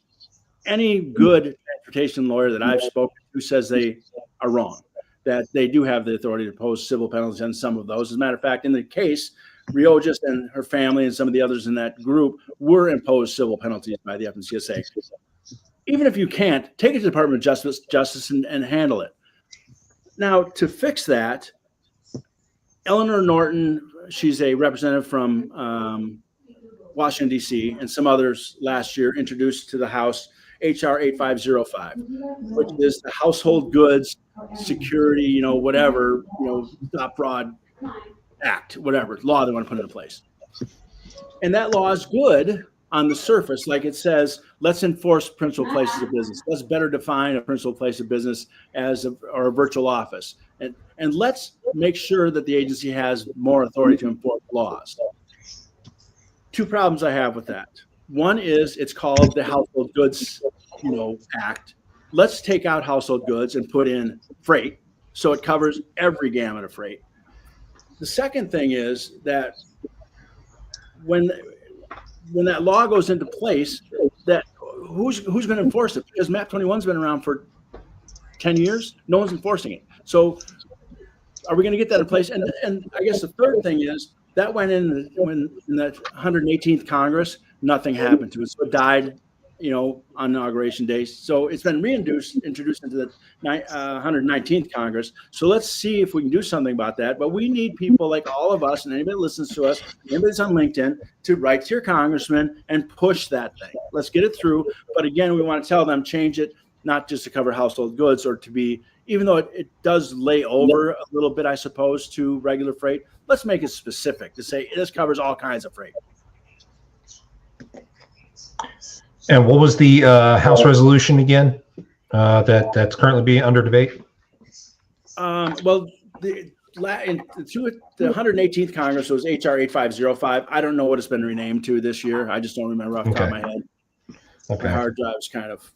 any good transportation lawyer that I've spoken to says they are wrong, that they do have the authority to impose civil penalties on some of those. As a matter of fact, in the case, Riojas and her family and some of the others in that group were imposed civil penalties by the FMCSA. Even if you can't, take it to the Department of Justice and handle it. Now, to fix that, Eleanor Norton, she's a representative from Washington, D.C., and some others last year introduced to the House H.R. 8505, which is the Household Goods Security, Stop Fraud Act, whatever law they want to put into place. And that law is good on the surface. Like it says, let's enforce principal places of business. Let's better define a principal place of business as a virtual office. And let's make sure that the agency has more authority to enforce laws. Two problems I have with that. One is it's called the Household Goods, Act. Let's take out household goods and put in freight, so it covers every gamut of freight. The second thing is that when that law goes into place, that who's going to enforce it? Because MAP 21's been around for 10 years. No one's enforcing it. So are we going to get that in place? And I guess the third thing is, That went in in the 118th Congress. Nothing happened to it. So it died, on Inauguration Day. So it's been introduced into the 119th Congress. So let's see if we can do something about that. But we need people like all of us and anybody that listens to us, anybody that's on LinkedIn, to write to your congressman and push that thing. Let's get it through. But again, we want to tell them change it, not just to cover household goods or to be, even though it does lay over a little bit, I suppose, to regular freight. Let's make it specific to say this covers all kinds of freight. And what was the House resolution again that's currently being under debate? Well, the 118th Congress was HR 8505. I don't know what it's been renamed to this year. I just don't remember off the top of my head. Okay. My hard drive's kind of.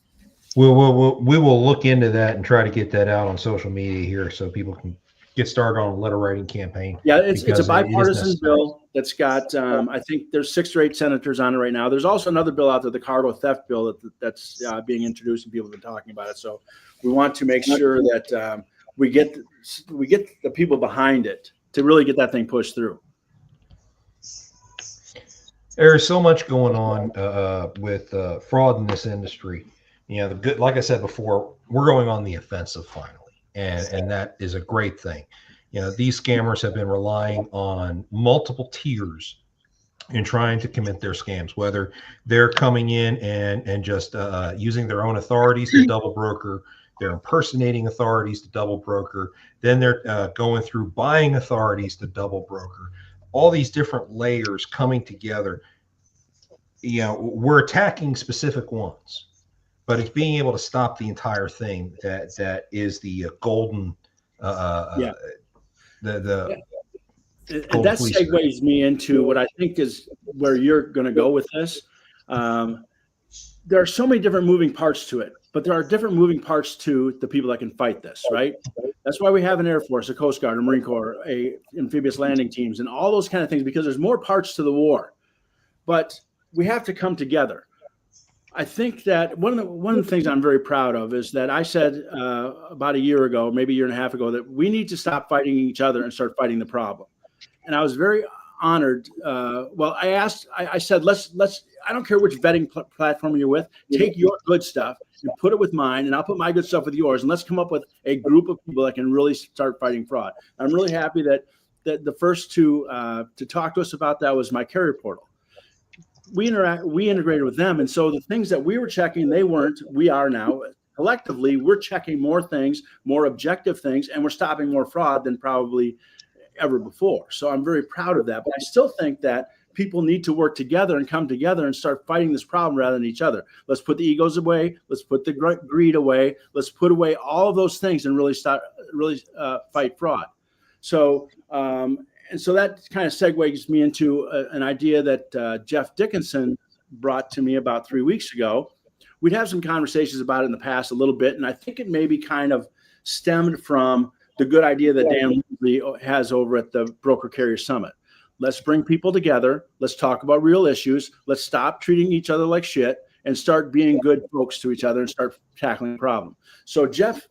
We will look into that and try to get that out on social media here so people can get started on a letter writing campaign. Yeah, it's a bipartisan bill that's got, I think there's 6 or 8 senators on it right now. There's also another bill out there, the cargo theft bill that's being introduced and people have been talking about it. So we want to make sure that we get the people behind it to really get that thing pushed through. There's so much going on with fraud in this industry. Like I said before, we're going on the offensive finally. And that is a great thing. These scammers have been relying on multiple tiers in trying to commit their scams, whether they're coming in and just using their own authorities to double broker, they're impersonating authorities to double broker, then they're going through buying authorities to double broker, all these different layers coming together. We're attacking specific ones. But it's being able to stop the entire thing that is the golden, And that police segues me into what I think is where you're going to go with this. There are so many different moving parts to it, but there are different moving parts to the people that can fight this, right? That's why we have an Air Force, a Coast Guard, a Marine Corps, amphibious landing teams, and all those kind of things, because there's more parts to the war. But we have to come together. I think that one of the things I'm very proud of is that I said about a year ago, maybe a year and a half ago, that we need to stop fighting each other and start fighting the problem. And I was very honored. I said, let's. I don't care which vetting platform you're with. Take your good stuff and put it with mine, and I'll put my good stuff with yours, and let's come up with a group of people that can really start fighting fraud. I'm really happy that the first to talk to us about that was my carrier portal. We integrated with them. And so the things that we were checking, they weren't, we are now. Collectively, we're checking more things, more objective things, and we're stopping more fraud than probably ever before. So I'm very proud of that. But I still think that people need to work together and come together and start fighting this problem rather than each other. Let's put the egos away. Let's put the greed away. Let's put away all of those things and really fight fraud. So, and so that kind of segues me into an idea that Jeff Dickinson brought to me about 3 weeks ago. We'd have some conversations about it in the past a little bit, and I think it maybe kind of stemmed from the good idea that Dan Lindsay has over at the Broker Carrier Summit. Let's bring people together. Let's talk about real issues. Let's stop treating each other like shit and start being good folks to each other and start tackling the problem. So Jeff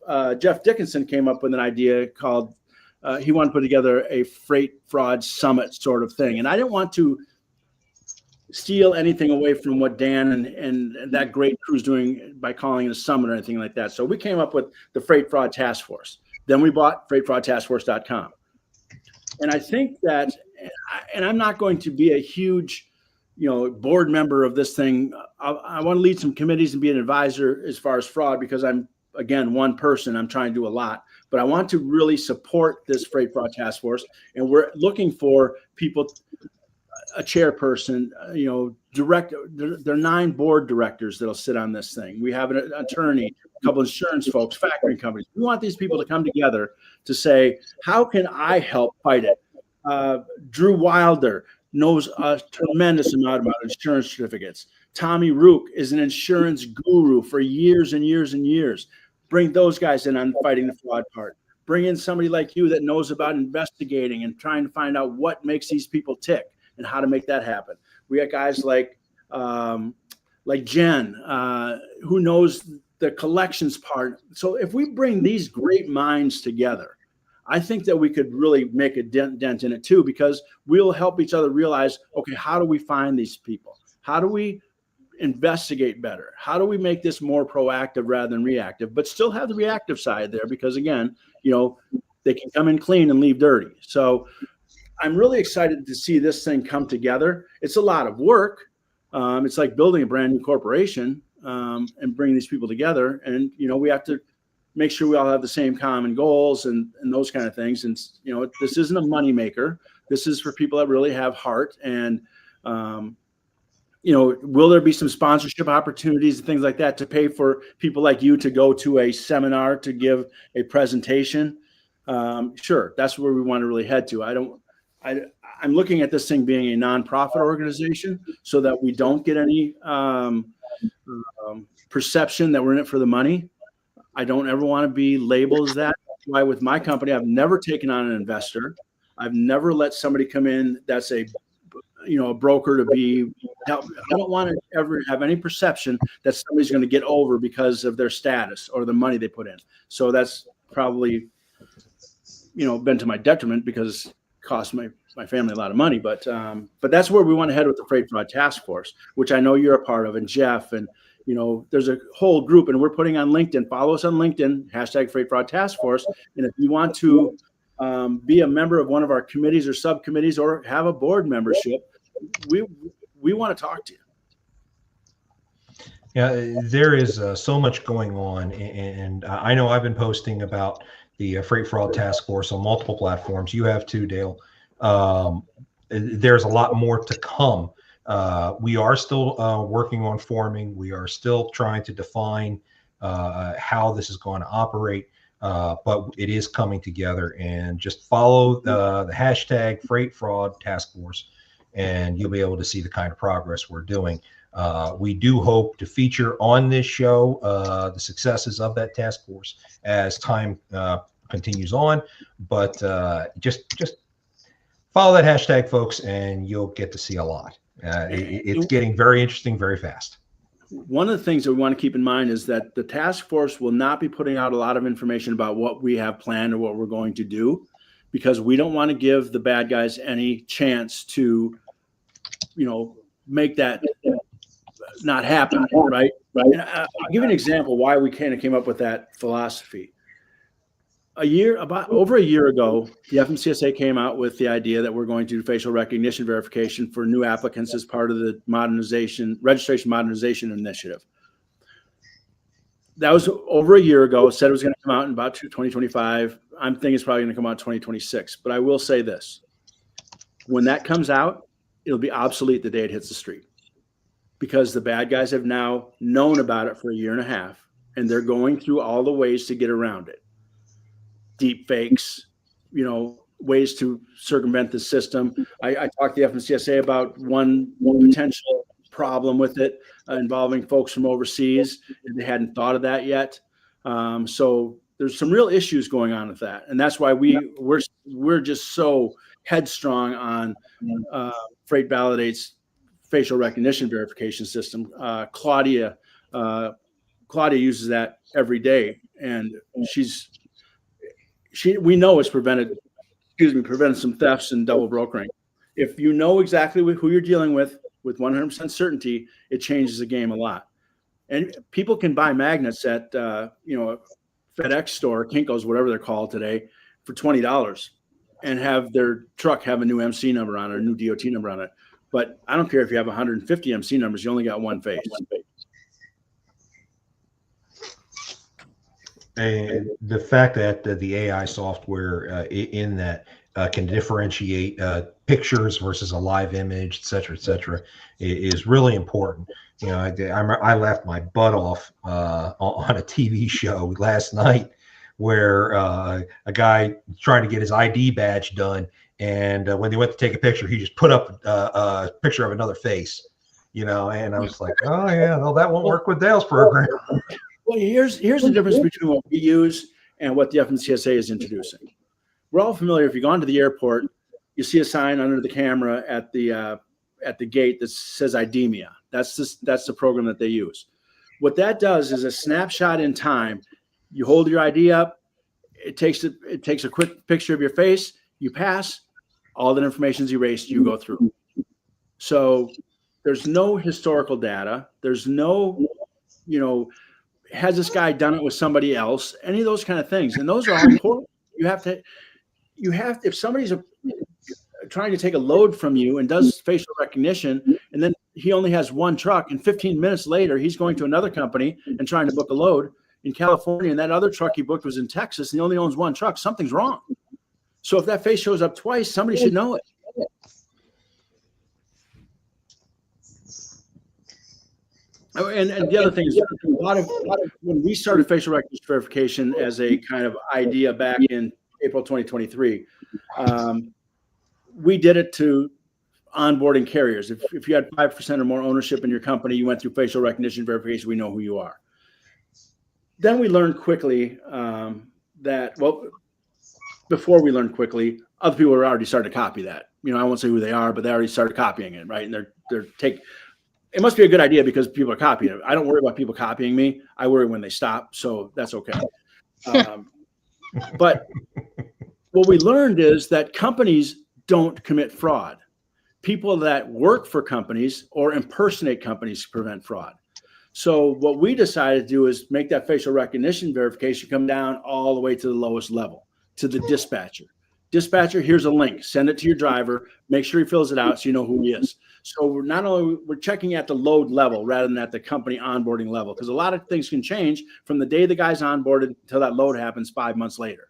Dickinson came up with an idea called he wanted to put together a freight fraud summit sort of thing. And I didn't want to steal anything away from what Dan and that great crew's doing by calling it a summit or anything like that. So we came up with the Freight Fraud Task Force. Then we bought freightfraudtaskforce.com. And I think that, and I'm not going to be a huge, board member of this thing. I want to lead some committees and be an advisor as far as fraud, because I'm, again, one person. I'm trying to do a lot. But I want to really support this Freight Fraud Task Force, and we're looking for people, a chairperson, director. There are 9 board directors that'll sit on this thing. We have an attorney, a couple insurance folks, factoring companies. We want these people to come together to say, how can I help fight it? Drew Wilder knows a tremendous amount about insurance certificates. Tommy Rook is an insurance guru for years and years and years. Bring those guys in on fighting the fraud part. Bring in somebody like you that knows about investigating and trying to find out what makes these people tick and how to make that happen. We got guys like Jen, who knows the collections part. So if we bring these great minds together, I think that we could really make a dent in it too, because we'll help each other realize, okay, how do we find these people? How do we investigate better? How do we make this more proactive rather than reactive, but still have the reactive side there? Because again, they can come in clean and leave dirty. So I'm really excited to see this thing come together. It's a lot of work. It's like building a brand new corporation and bringing these people together. And, we have to make sure we all have the same common goals and those kind of things. And, this isn't a moneymaker. This is for people that really have heart. And, will there be some sponsorship opportunities and things like that to pay for people like you to go to a seminar, to give a presentation? Sure. That's where we want to really head to. I'm looking at this thing being a nonprofit organization so that we don't get any perception that we're in it for the money. I don't ever want to be labeled as that. That's why with my company, I've never taken on an investor. I've never let somebody come in that's a broker to be. I don't want to ever have any perception that somebody's going to get over because of their status or the money they put in. So that's probably, been to my detriment because it cost my family a lot of money. But that's where we want to head with the Freight Fraud Task Force, which I know you're a part of, and Jeff, and there's a whole group, and we're putting on LinkedIn. Follow us on LinkedIn, #Freight Fraud Task Force. And if you want to be a member of one of our committees or subcommittees or have a board membership, we want to talk to you. Yeah, there is so much going on, and I know I've been posting about the Freight Fraud Task Force on multiple platforms. You have too, Dale. There's a lot more to come. We are still working on forming. We are still trying to define how this is going to operate, but it is coming together. And just follow the #Freight Fraud Task Force, and you'll be able to see the kind of progress we're doing. We do hope to feature on this show the successes of that task force as time continues on, but just follow that hashtag, folks, and you'll get to see a lot. It's getting very interesting very fast. One of the things that we want to keep in mind is that the task force will not be putting out a lot of information about what we have planned or what we're going to do, because we don't want to give the bad guys any chance to, make that not happen, right? And I'll give you an example why we kind of came up with that philosophy. Over a year ago, the FMCSA came out with the idea that we're going to do facial recognition verification for new applicants as part of the registration modernization initiative. That was over a year ago. It said it was going to come out in about 2025. I'm thinking it's probably going to come out in 2026. But I will say this: when that comes out, it'll be obsolete the day it hits the street, because the bad guys have now known about it for a year and a half, and they're going through all the ways to get around it. Deep fakes, ways to circumvent the system. I talked to the FMCSA about one potential problem with it involving folks from overseas, and they hadn't thought of that yet. So there's some real issues going on with that, and that's why we're just so headstrong on Freight Validate's facial recognition verification system. Claudia uses that every day, and we know it's prevented some thefts and double brokering. If you know exactly who you're dealing with 100% certainty, it changes the game a lot. And people can buy magnets at a FedEx store, Kinko's, whatever they're called today, for $20 and have their truck have a new MC number on it, or a new DOT number on it. But I don't care if you have 150 MC numbers, you only got one face. And the fact that the AI software in that can differentiate pictures versus a live image, et cetera, is really important. I laughed my butt off on a TV show last night where a guy trying to get his ID badge done, and when they went to take a picture, he just put up a picture of another face, and I was like, oh yeah, no, that won't work with Dale's program. Well, here's the difference between what we use and what the FMCSA is introducing. We're all familiar. If you go onto the airport, you see a sign under the camera at the gate that says IDEMIA. That's the program that they use. What that does is a snapshot in time. You hold your ID up, it takes a quick picture of your face. You pass, all that information is erased. You go through. So there's no historical data. There's no, has this guy done it with somebody else? Any of those kind of things, and those are all important. You have to. If somebody's trying to take a load from you and does facial recognition, and then he only has one truck, and 15 minutes later he's going to another company and trying to book a load in California, and that other truck he booked was in Texas, and he only owns one truck, something's wrong. So if that face shows up twice, somebody should know it. And the other thing is, a lot of when we started facial recognition verification as a kind of idea back in April 2023, we did it to onboarding carriers. If you had 5% or more ownership in your company, you went through facial recognition verification, we know who you are. Then we learned quickly before we learned quickly, other people were already starting to copy that. I won't say who they are, but they already started copying it, right? And it must be a good idea because people are copying it. I don't worry about people copying me. I worry when they stop, so that's okay. But what we learned is that companies don't commit fraud. People that work for companies or impersonate companies prevent fraud. So what we decided to do is make that facial recognition verification come down all the way to the lowest level, to the dispatcher. Dispatcher, here's a link. Send it to your driver. Make sure he fills it out so you know who he is. So we're checking at the load level rather than at the company onboarding level, because a lot of things can change from the day the guy's onboarded until that load happens 5 months later.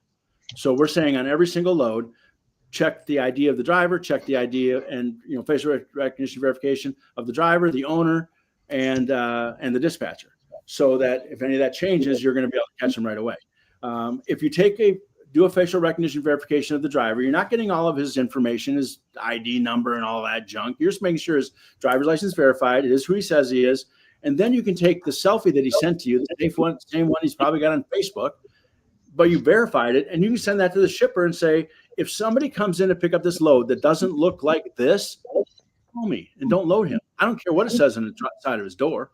So we're saying on every single load, check the ID of the driver, check the ID and facial recognition verification of the driver, the owner, and the dispatcher, so that if any of that changes, you're going to be able to catch them right away. If you do a facial recognition verification of the driver, you're not getting all of his information, his ID number and all that junk. You're just making sure his driver's license verified. It is who he says he is. And then you can take the selfie that he sent to you, the same one he's probably got on Facebook, but you verified it, and you can send that to the shipper and say, if somebody comes in to pick up this load that doesn't look like this, call me and don't load him. I don't care what it says on the side of his door.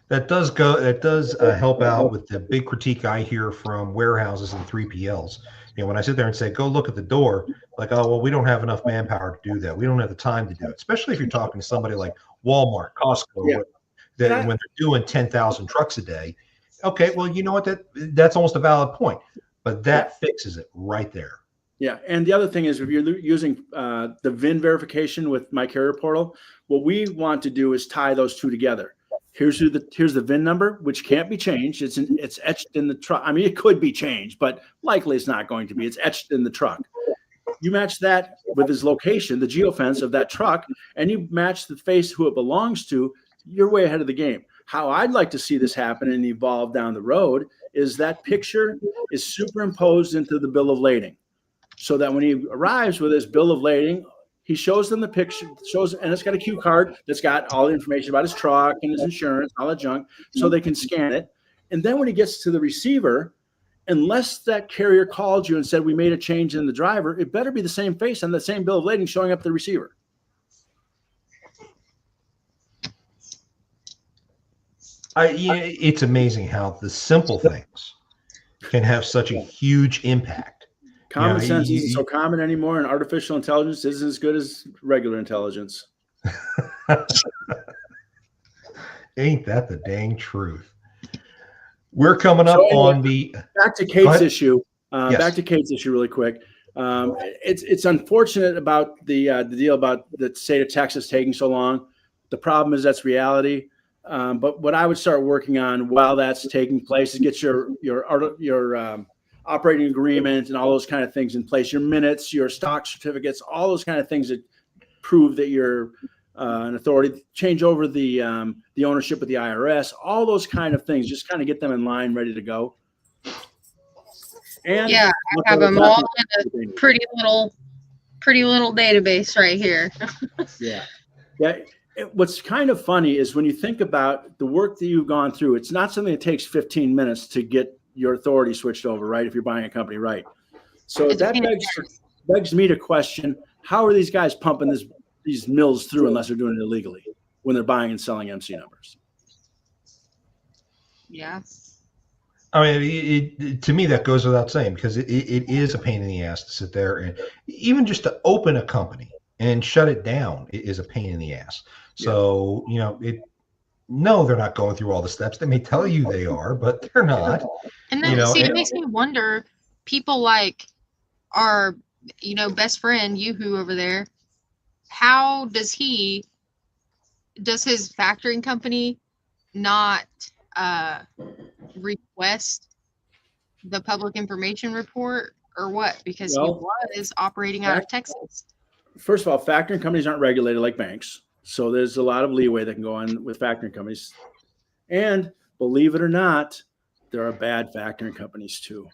That does help out with the big critique I hear from warehouses and 3PLs. When I sit there and say, go look at the door, like, oh, well, we don't have enough manpower to do that. We don't have the time to do it, especially if you're talking to somebody like Walmart, Costco, when they're doing 10,000 trucks a day. Okay, well, you know what? That's almost a valid point, but that fixes it right there. Yeah, and the other thing is, if you're using the VIN verification with My Carrier Portal, what we want to do is tie those two together. Here's the VIN number, which can't be changed. It's etched in the truck. I mean, it could be changed, but likely it's not going to be. It's etched in the truck. You match that with his location, the geofence of that truck, and you match the face who it belongs to. You're way ahead of the game. How I'd like to see this happen and evolve down the road is that picture is superimposed into the bill of lading, so that when he arrives with his bill of lading, he shows them the picture, and it's got a cue card that's got all the information about his truck and his insurance, all that junk, so they can scan it. And then when he gets to the receiver, unless that carrier called you and said, we made a change in the driver, it better be the same face on the same bill of lading showing up the receiver. It's amazing how the simple things can have such a huge impact. Common sense isn't so common anymore, and artificial intelligence isn't as good as regular intelligence. Ain't that the dang truth? We're coming up on the back to Kate's issue. Back to Kate's issue really quick. It's unfortunate about the deal about the state of Texas taking so long. The problem is that's reality. But what I would start working on while that's taking place is get your operating agreement and all those kind of things in place, your minutes, your stock certificates, all those kind of things that prove that you're an authority. Change over the ownership of the IRS, all those kind of things. Just kind of get them in line, ready to go. And I have them all in a pretty little database right here. Yeah. What's kind of funny is when you think about the work that you've gone through, it's not something that takes 15 minutes to get your authority switched over, right? If you're buying a company, right? So that begs me to question, how are these guys pumping these mills through unless they're doing it illegally when they're buying and selling MC numbers? Yeah. I mean, to me, that goes without saying because it is a pain in the ass to sit there and even just to open a company and shut it down is a pain in the ass. So, no, they're not going through all the steps. They may tell you they are, but they're not. And then, it makes me wonder, people like our, best friend, Yoo-Hoo over there, how does his factoring company not request the public information report or what? Because he was operating out of Texas. First of all, factoring companies aren't regulated like banks. So there's a lot of leeway that can go on with factoring companies. And believe it or not, there are bad factoring companies too.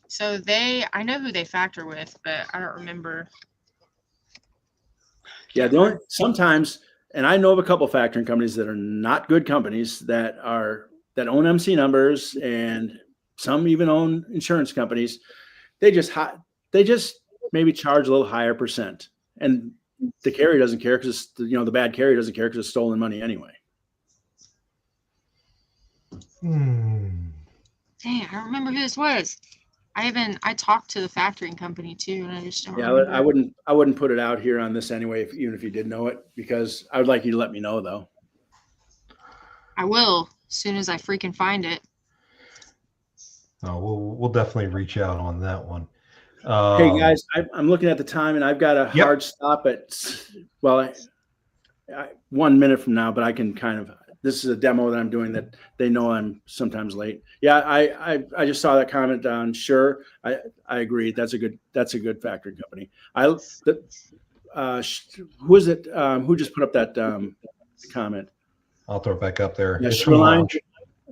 So I know who they factor with, but I don't remember. Yeah, sometimes, and I know of a couple of factoring companies that are not good companies that own MC numbers, and some even own insurance companies. They just maybe charge a little higher percent, and the carrier doesn't care because the bad carrier doesn't care because it's stolen money anyway. Dang, I don't remember who this was. I talked to the factoring company too, and I just don't remember. I wouldn't put it out here on this anyway, even if you did know it, because I would like you to let me know though. I will as soon as I freaking find it. Oh, we'll definitely reach out on that one. Hey guys, I'm looking at the time, and I've got a hard stop at 1 minute from now, but I can this is a demo that I'm doing that they know I'm sometimes late. Yeah, I just saw that comment on Sure. I agree. That's a good factoring company. Who is it? Who just put up that comment? I'll throw it back up there. Yeah, Shoreline.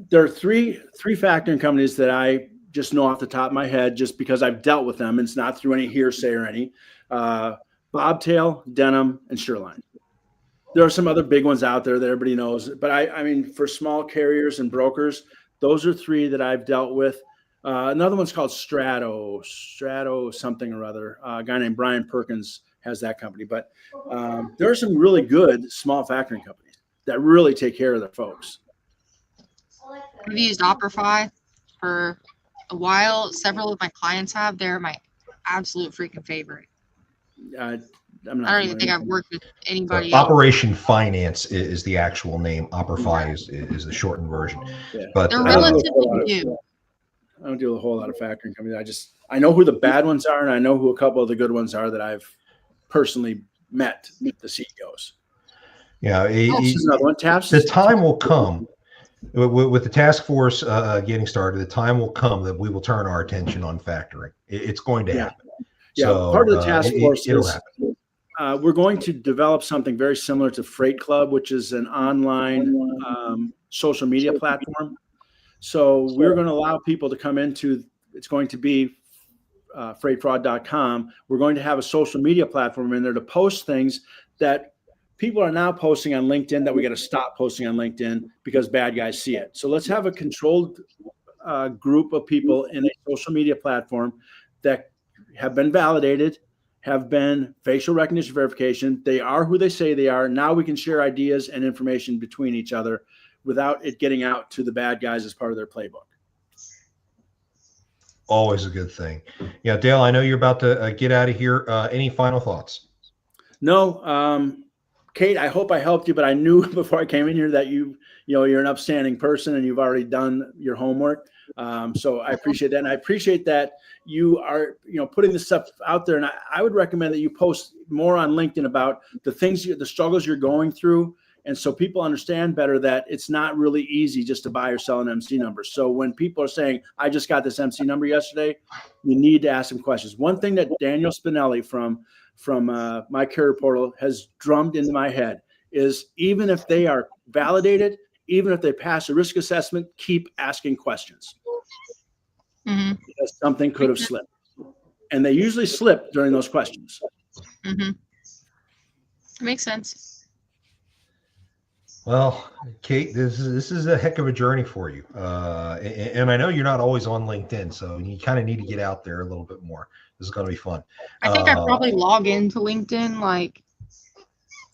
There are three factoring companies that I just know off the top of my head, just because I've dealt with them. It's not through any hearsay or any. Bobtail, Denim, and Shoreline. There are some other big ones out there that everybody knows, but I mean, for small carriers and brokers, those are three that I've dealt with. Another one's called Strato something or other. A guy named Brian Perkins has that company, but there are some really good small factoring companies that really take care of their folks. I've used Operify for a while. Several of my clients have. They're my absolute freaking favorite. I don't even think I've worked with anybody else. Operation Finance is the actual name. Operify is the shortened version. Yeah. But they're relatively new. I don't deal with a whole lot of factoring companies. I know who the bad ones are, and I know who a couple of the good ones are that I've personally met the CEOs. Yeah, another one. The time will come with the task force getting started. The time will come that we will turn our attention on factoring. It's going to happen. Yeah, so, part of the task force it'll happen. We're going to develop something very similar to Freight Club, which is an online social media platform. So we're going to allow people to come into, it's going to be freightfraud.com. We're going to have a social media platform in there to post things that people are now posting on LinkedIn that we got to stop posting on LinkedIn because bad guys see it. So let's have a controlled group of people in a social media platform that have been validated, have been facial recognition verification. They are who they say they are. Now we can share ideas and information between each other without it getting out to the bad guys as part of their playbook. Always a good thing. Yeah, Dale, I know you're about to get out of here. Any final thoughts? No. Kate, I hope I helped you, but I knew before I came in here that you're an upstanding person and you've already done your homework. So I appreciate that. And I appreciate that you are, putting this stuff out there. And I would recommend that you post more on LinkedIn about the struggles you're going through. And so people understand better that it's not really easy just to buy or sell an MC number. So when people are saying, I just got this MC number yesterday, you need to ask them questions. One thing that Daniel Spinelli from My Carrier Portal has drummed into my head is, even if they are validated, even if they pass a risk assessment, keep asking questions. Mm-hmm. Because something could have slipped. And they usually slip during those questions. Mm-hmm. Makes sense. Well, Kate, this is a heck of a journey for you. And I know you're not always on LinkedIn, so you kind of need to get out there a little bit more. This is going to be fun. I think I probably log into LinkedIn like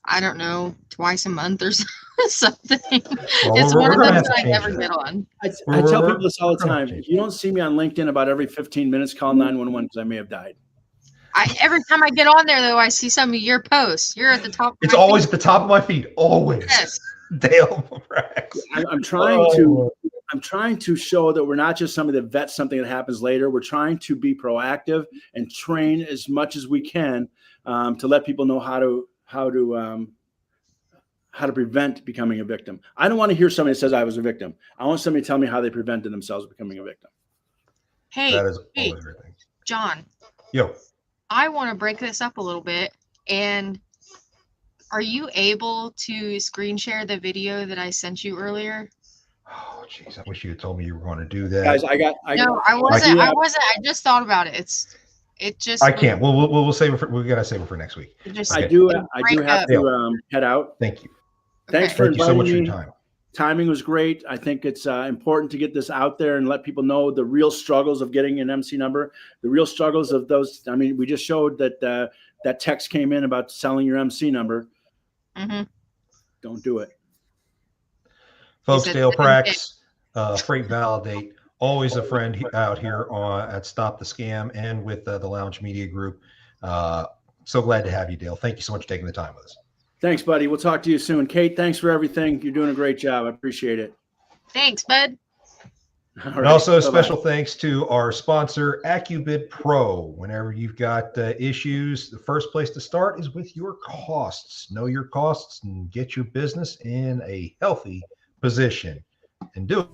I don't know, twice a month or something. Well, It's we're one of gonna those have to that I change never that. get on. I tell We're people this all the gonna time. change You don't see me on LinkedIn about every 15 minutes call 911 because I may have died. Every time I get on there, though, I see some of your posts. You're at the top. Of It's my always feed. at the top of my feed. Always. Yes. Dale Brax. I'm trying to show that we're not just somebody that vets something that happens later. We're trying to be proactive and train as much as we can to let people know how to prevent becoming a victim. I don't want to hear somebody that says I was a victim. I want somebody to tell me how they prevented themselves becoming a victim. Hey, That is always everything. John, Yo. I want to break this up a little bit. And are you able to screen share the video that I sent you earlier? Oh, jeez. I wish you had told me you were going to do that. Guys, No, I wasn't. I wasn't. I just thought about it. I can't. We'll save it for. We gotta save it for next week. I do have to head out. Thank you. Thanks for Thank you so inviting much for me. your time. Timing was great. I think it's important to get this out there and let people know the real struggles of getting an MC number, the real struggles of those. I mean, we just showed that that text came in about selling your MC number. Mm-hmm. Don't do it. Folks, Dale Prax, Freight Validate, always a friend out here at Stop the Scam and with the Lounge Media Group. So glad to have you, Dale. Thank you so much for taking the time with us. Thanks, buddy. We'll talk to you soon. Kate, thanks for everything. You're doing a great job. I appreciate it. Thanks, bud. And also a special thanks to our sponsor, AccuBid Pro. Whenever you've got issues, the first place to start is with your costs. Know your costs and get your business in a healthy position. And do it.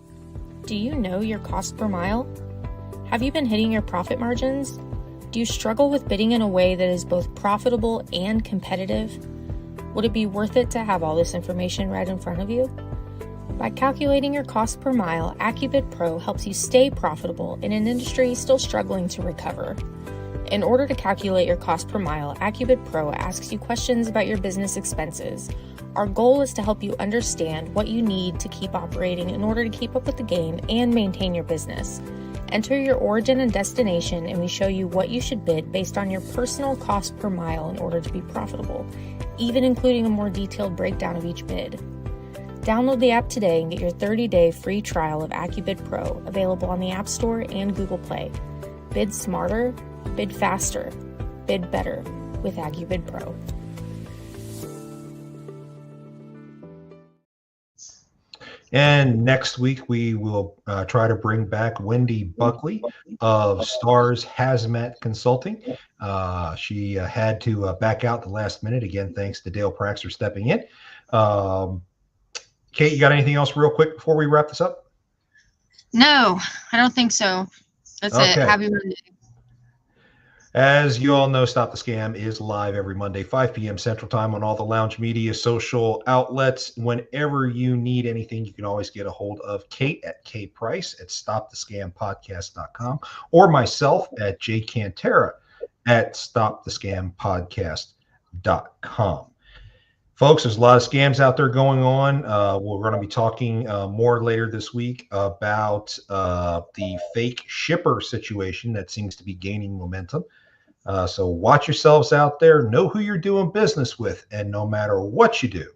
Do you know your cost per mile? Have you been hitting your profit margins? Do you struggle with bidding in a way that is both profitable and competitive? Would it be worth it to have all this information right in front of you? By calculating your cost per mile, AccuBid Pro helps you stay profitable in an industry still struggling to recover. In order to calculate your cost per mile, AccuBid Pro asks you questions about your business expenses. Our goal is to help you understand what you need to keep operating in order to keep up with the game and maintain your business. Enter your origin and destination, and we show you what you should bid based on your personal cost per mile in order to be profitable, even including a more detailed breakdown of each bid. Download the app today and get your 30-day free trial of AccuBid Pro, available on the App Store and Google Play. Bid smarter, bid faster, bid better with AccuBid Pro. And next week, we will try to bring back Wendy Buckley of Starz Hazmat Consulting. She had to back out the last minute. Again, thanks to Dale Prax for stepping in. Kate, you got anything else real quick before we wrap this up? No, I don't think so. That's it. Happy Monday. As you all know, Stop the Scam is live every Monday, 5 p.m. Central Time on all the Lounge Media social outlets. Whenever you need anything, you can always get a hold of Kate at kprice at stopthescampodcast.com or myself at jcantera at stopthescampodcast.com. Folks, there's a lot of scams out there going on. We're going to be talking more later this week about the fake shipper situation that seems to be gaining momentum. So watch yourselves out there, know who you're doing business with, and no matter what you do,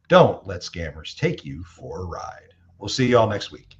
don't let scammers take you for a ride. We'll see y'all next week.